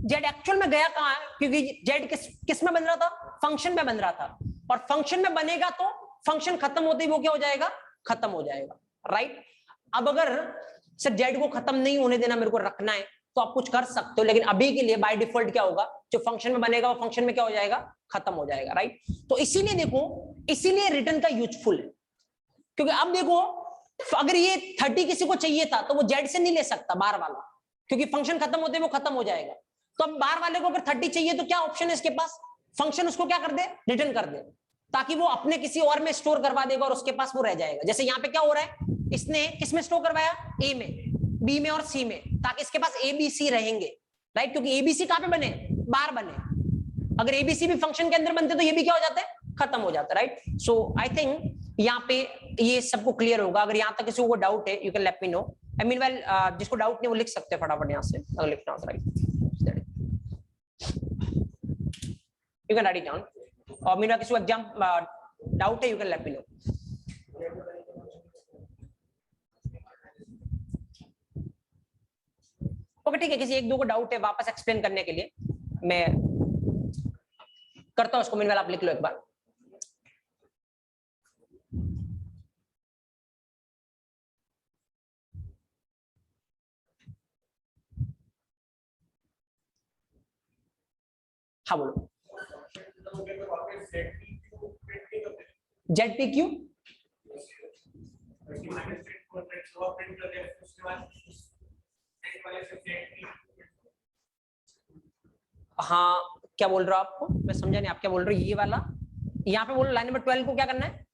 z एक्चुअल में गया कहां है, क्योंकि z किस में बन रहा था, फंक्शन में बन रहा था, और फंक्शन में बनेगा तो फंक्शन खत्म होते ही वो क्या हो जाएगा, खत्म हो जाएगा, राइट। अब अगर सर z को खत्म नहीं होने देना, मेरे को रखना है, तो आप कुछ कर सकते हो, लेकिन अभी के लिए बाय डिफॉल्ट क्या होगा, जो फंक्शन में बनेगा वो फंक्शन में क्या हो जाएगा, खत्म हो जाएगा, राइट। तो इसीलिए देखो, इसीलिए रिटर्न का यूजफुल है, क्योंकि अब देखो अगर ये 30 किसी को चाहिए था तो वो z से नहीं ले सकता बार वाला, क्योंकि फंक्शन खत्म होते वो खत्म हो जाएगा। तो अब बार वाले को अगर 30 चाहिए तो क्या ऑप्शन है इसके पास, फंक्शन उसको क्या कर दे, रिटर्न कर दे, ताकि वो अपने किसी और में स्टोर करवा देगा और उसके पास वो रह जाएगा। जैसे यहाँ पे क्या हो रहा है, इसने किस में स्टोर करवाया, ए में, बी में और सी में, ताकि इसके पास ए बी सी रहेंगे, राइट। क्योंकि एबीसी कहां पे बने, बार बने, अगर एबीसी भी फंक्शन के अंदर बनते तो ये भी क्या हो जाता है, खत्म हो जाता है, राइट। सो आई थिंक यहाँ पे ये सबको क्लियर होगा। अगर यहाँ तक किसी को डाउट है, you can let me no. I mean well, जिसको डाउट नहीं वो लिख सकते हैं फटाफट यहाँ से, अगर लिखना हो, right, you can write it down. और मेरा किसी को एग्जाम डाउट है, you can let me no. Okay ठीक है, किसी एक दो को डाउट है वापस एक्सप्लेन करने के लिए मैं करता हूं उसको, मीनवाइल आप लिख लो एक बार। हाँ बोलो, ZPQ हाँ, क्या बोल रहे हो आपको, मैं समझा नहीं आप क्या बोल रहे हो। ये वाला यहाँ पे बोलो, लाइन नंबर 12 को क्या करना है,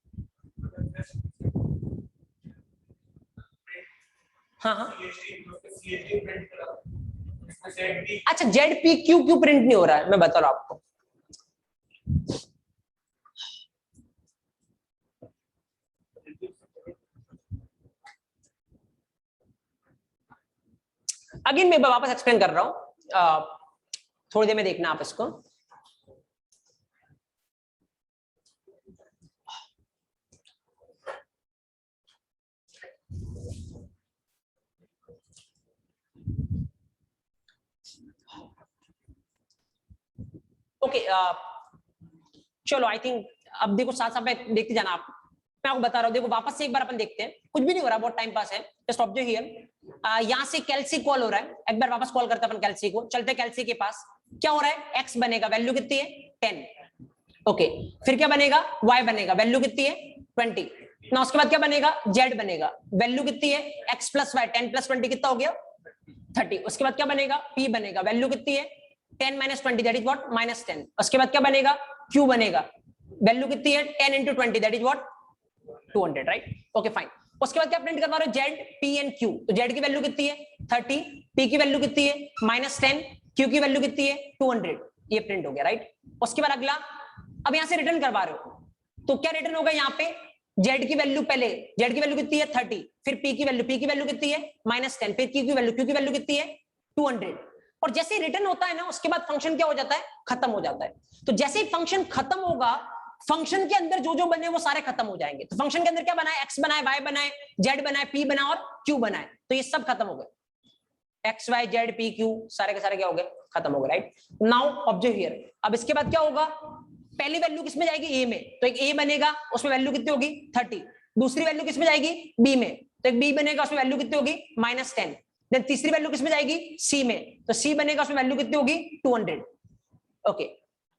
हाँ हाँ, अच्छा ZPQ क्यों प्रिंट नहीं हो रहा है, मैं बता रहा हूं आपको। अगेन मैं वापस एक्सप्लेन कर रहा हूं, थोड़ी देर में देखना आप इसको। ओके चलो, आई थिंक अब देखो साथ साथ में देखते जाना आप, मैं आपको बता रहा हूँ। देखो वापस से एक बार अपन देखते हैं, कुछ भी नहीं हो रहा, बहुत टाइम पास है, जस्ट ऑब्जर्व हियर। यहाँ से कैल्सी कॉल हो रहा है, एक बार वापस कॉल करते हैं अपन कैल्सी को, चलते कैल्सी के पास। क्या हो रहा है, x बनेगा, वैल्यू कितनी है 10, ओके। फिर क्या बनेगा, y बनेगा, वैल्यू कितनी है 20 ना। उसके बाद क्या बनेगा, z बनेगा, वैल्यू कितनी है x + y, 10 + 20 कितना हो गया 30। उसके बाद क्या बनेगा, p बनेगा, वैल्यू कितनी है 10 - 20, दैट इज व्हाट -10। उसके बाद क्या बनेगा, Q बनेगा, वैल्यू कितनी है 10 into 20 that is what 200 right. Okay fine. उसके बाद क्या प्रिंट करवा रहे हो Z P and Q, तो Z की वैल्यू कितनी है 30, P की वैल्यू कितनी है -10, Q की वैल्यू कितनी है 200, ये प्रिंट हो गया राइट। उसके बाद अगला, अब यहां से रिटर्न करवा रहे हो तो क्या रिटर्न होगा यहाँ पे Z की वैल्यू, पहले Z की वैल्यू कितनी है 30, फिर P की वैल्यू कितनी है -10, फिर Q की वैल्यू कितनी है 200। और जैसे ही रिटर्न होता है ना उसके बाद फंक्शन क्या हो जाता है खत्म हो जाता है। तो जैसे ही फंक्शन खत्म होगा फंक्शन के अंदर जो जो बने वो सारे खत्म हो जाएंगे। तो फंक्शन के अंदर क्या बनाए x बनाए, y बनाए, z बनाए, p बनाए और q बनाए, तो ये सब खत्म हो गए। x y z p q सारे के सारे क्या हो गए खत्म हो गए राइट। नाउ ऑब्जर्व हियर, अब इसके बाद क्या होगा, पहली वैल्यू किसमें जाएगी a में, तो एक a बनेगा उसमें वैल्यू कितनी होगी 30, दूसरी वैल्यू किसमें जाएगी b में, तो एक b बनेगा उसमें वैल्यू कितनी होगी -10, देन तीसरी वैल्यू किसमें जाएगी c में, तो c बनेगा उसमें वैल्यू कितनी होगी 200। ओके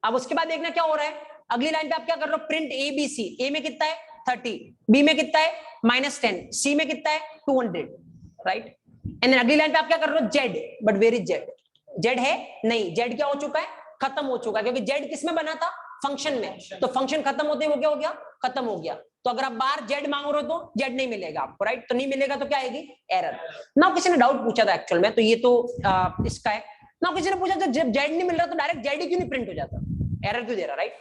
अब उसके बाद देखना क्या हो रहा है, अगली लाइन पे आप क्या कर रहे हो प्रिंट ए बी सी, ए में कितना है 30, बी में कितना है -10, सी में कितना है 200 राइट। एंड अगली लाइन पे आप क्या कर रहे हो z, but where is z, z है नहीं, जेड क्या हो चुका है खत्म हो चुका है, क्योंकि जेड किसमें बना था फंक्शन में, तो फंक्शन खत्म होते ही वो क्या हो गया खत्म हो गया। तो अगर आप बार जेड मांग रहे हो तो जेड नहीं मिलेगा आपको राइट, तो नहीं मिलेगा तो क्या आएगी एरर। ना किसी ने डाउट पूछा था एक्चुअल में, तो ये तो इसका है ना, किसी ने पूछा था जब जेड नहीं मिल रहा तो डायरेक्ट जेड ही क्यों नहीं प्रिंट हो जाता, एरर क्यों दे रहा right.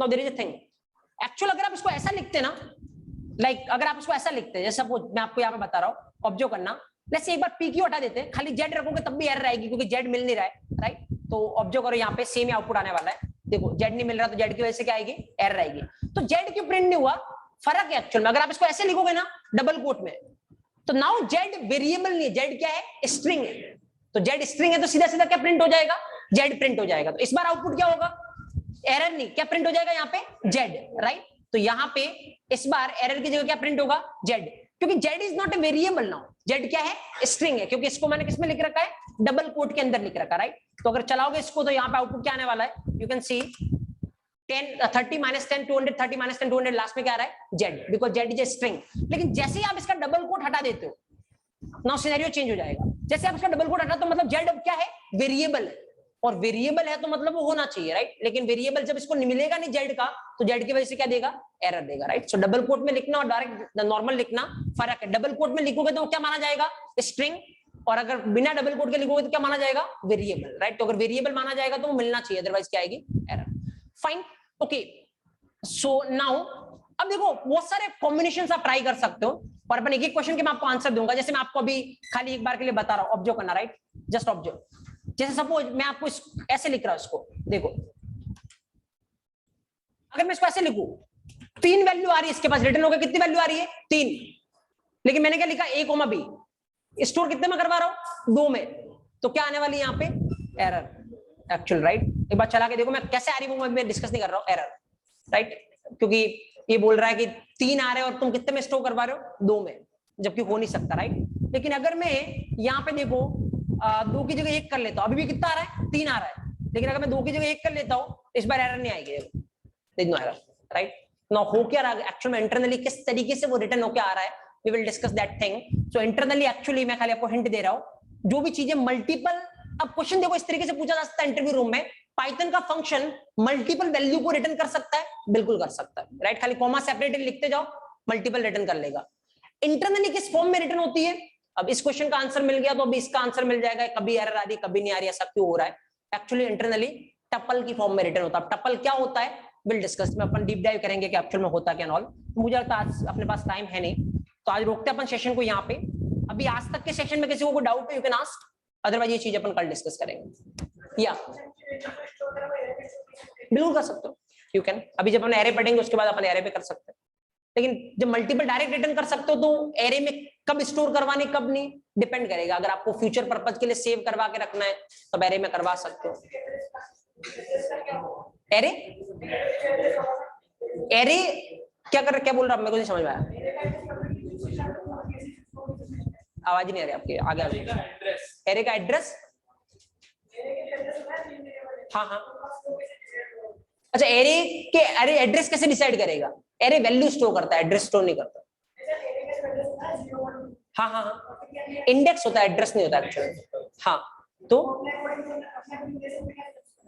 Now there is a thing, actual अगर आप इसको ऐसा लिखते ना, लाइक अगर आप इसको ऐसा लिखते जैसे मैं आपको यहाँ पे बता रहा हूँ, ऑब्जर्व करना, जैसे एक बार पी क्यू हटा देते हैं, खाली जेड रखोगे तब भी एरर आएगी क्योंकि जेड मिल नहीं रहा है राइट। तो ऑब्जर्व करो यहाँ पे सेम आउटपुट आने वाला है, देखो जेड नहीं मिल रहा तो जेड की वजह से क्या आएगी एरर आएगी। तो जेड क्यों प्रिंट नहीं हुआ, फर्क है एक्चुअल में, अगर आप इसको ऐसे लिखोगे ना डबल कोट में, तो नाउ जेड वेरिएबल नहीं है, जेड क्या है स्ट्रिंग है, तो जेड स्ट्रिंग है तो सीधा सीधा क्या प्रिंट हो जाएगा जेड प्रिंट हो जाएगा। तो इस बार आउटपुट क्या होगा एरर नहीं, क्या प्रिंट हो जाएगा यहाँ पे जेड राइट। तो यहाँ पे इस बार एरर की जगह क्या प्रिंट होगा जेड, क्योंकि Z is not a variable now, Z क्या है स्ट्रिंग है, क्योंकि इसको मैंने किसमें लिख रखा है डबल कोट के अंदर लिख रखा है राइट। तो अगर चलाओगे इसको तो यहाँ पे आउटपुट क्या आने वाला है, यू कैन सी 30 -10 200, 30 -10 200, लास्ट में क्या आ रहा है Z, because Z is a string. लेकिन जैसे ही आप इसका डबल कोट हटा देते हो नाउ सिनेरियो चेंज हो जाएगा, जैसे आप इसका डबल कोट हटा तो मतलब जेड अब क्या है वेरिएबल है, और वेरिएबल है तो मतलब वो होना चाहिए राइट, लेकिन वेरिएबल जब इसको मिलेगा नहीं जेड का तो जेड की वजह से क्या देगा एरर देगा राइट। सो डबल कोट में लिखना और डायरेक्ट नॉर्मल लिखना फर्क है, डबल कोट में लिखोगे तो क्या माना जाएगा स्ट्रिंग, और अगर बिना डबल कोट के लिखोगे तो क्या माना जाएगा वेरिएबल राइट। तो अगर वेरिएबल माना जाएगा तो वो मिलना चाहिए, अदरवाइज क्या आएगी error. Fine okay so now अब देखो बहुत सारे कॉम्बिनेशन आप ट्राई कर सकते हो, और अपन एक एक क्वेश्चन के मैं आपको आंसर दूंगा, जैसे मैं आपको अभी खाली एक बार के लिए बता रहा हूं, ऑब्जर्व करना राइट, जस्ट ऑब्जर्व। जैसे सपोज मैं आपको ऐसे लिख रहा हूं इसको, देखो अगर मैं इसको ऐसे लिखूं 3 वैल्यू आ रही है इसके पास, रिटर्न होगा कितनी वैल्यू आ रही है 3, लेकिन मैंने क्या लिखा a, b, स्टोर कितने में करवा रहा हूं 2 में, तो क्या आने वाली यहाँ पे एरर एक्चुअल राइट। एक बार चला के देखो, मैं कैसे आ रही हूँ मैं डिस्कस नहीं कर रहा हूँ, एरर राइट, क्योंकि ये बोल रहा है कि 3 आ रहे हैं और तुम कितने में स्टोर करवा रहे हो 2 में, जबकि हो नहीं सकता राइट। लेकिन अगर मैं यहाँ पे देखो 2 की जगह 1 कर लेता हूँ, अभी भी कितना आ रहा है 3 आ रहा है, लेकिन अगर मैं 2 की जगह 1 कर लेता हूँ इस बार एरर नहीं आएगी, नो एरर राइट। नाउ हो क्या रहा है एक्चुअल में इंटरनली किस तरीके से वो रिटर्न होकर आ रहा है, we will discuss that thing. So internally actually मैं खाली आपको हिंट दे रहा हूँ, जो भी चीजें मल्टीपल, अब क्वेश्चन देखो इस तरीके से पूछा जा सकता है इंटरव्यू रूम में, पाइथन का फंक्शन मल्टीपल वैल्यू को रिटर्न कर सकता है, बिल्कुल कर सकता है राइट, खाली कॉमा सेपरेटली लिखते जाओ मल्टीपल रिटर्न कर लेगा। इंटरनली किस फॉर्म में रिटर्न होती है, अब इस क्वेश्चन का आंसर मिल गया तो अभी इसका आंसर मिल जाएगा, कभी एरर आ रही कभी नहीं आ रही, ऐसा क्यों हो रहा है। एक्चुअली इंटरनली टपल की फॉर्म में रिटर्न होता है। टपल क्या होता है विल डिस्कस में, अपन डीप डाइव करेंगे कि एक्चुअल में होता क्या नॉल। मुझे लगता है आज अपने पास टाइम है नहीं, तो आज रोकते हैं अपन सेशन को यहाँ पे। अभी आज तक के सेशन में किसी को कोई डाउट है यू कैन आस्क, अदरवाइज ये चीज अपन कल डिस्कस करेंगे। या बिल्कुल कर सकते हो यू कैन, अभी जब अपन एरे पढ़ेंगे उसके बाद अपन एरे पे कर सकते हैं, लेकिन जब मल्टीपल डायरेक्ट रिटर्न कर सकते हो तो एरे में कब स्टोर करवाने कब नहीं डिपेंड करेगा। अगर आपको फ्यूचर पर्पज के लिए सेव करवा के रखना है तब एरे में करवा सकते हो। एरे एरे क्या बोल रहा हूं, मेरे को नहीं समझ में आया, आवाज नहीं आ रही आपकी, आगे एरे का एड्रेस, हाँ हाँ अच्छा एरे एड्रेस कैसे डिसाइड करेगा, एरे वैल्यू स्टोर करता है एड्रेस स्टोर नहीं करता। हाँ हाँ हाँ इंडेक्स होता है एड्रेस नहीं होता एक्चुअली। हाँ तो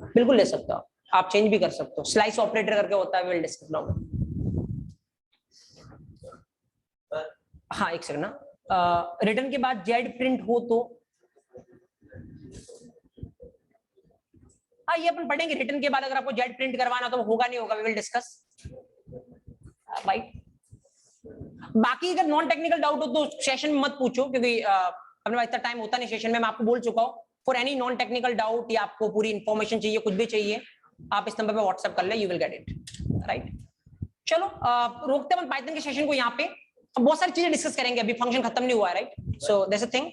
बिल्कुल ले सकता हो, आप चेंज भी कर सकते हो, स्लाइस ऑपरेटर करके होता है, विल डिस्कस नाउ। हाँ एक सेकंड ना, रिटर्न के बाद जेड प्रिंट हो तो हाँ ये अपन पढ़ेंगे, रिटर्न के बाद अगर आपको जेड प्रिंट करवाना तो होगा नहीं होगा, वी विल डिस्कस राइट। बाकी अगर नॉन टेक्निकल डाउट हो तो सेशन में मत पूछो, क्योंकि अपने पास इतना टाइम होता नहीं सेशन में, मैं आपको बोल चुका हूँ। For any non technical doubt या आपको पूरी इंफॉर्मेशन चाहिए, कुछ भी चाहिए, आप इस नंबर पे व्हाट्सएप कर ले, you will get it right. चलो रोकते हैं पाइथन के सेशन को यहाँ पे, बहुत सारी चीजें डिस्कस करेंगे, अभी फंक्शन खत्म नहीं हुआ है right. So that's a thing.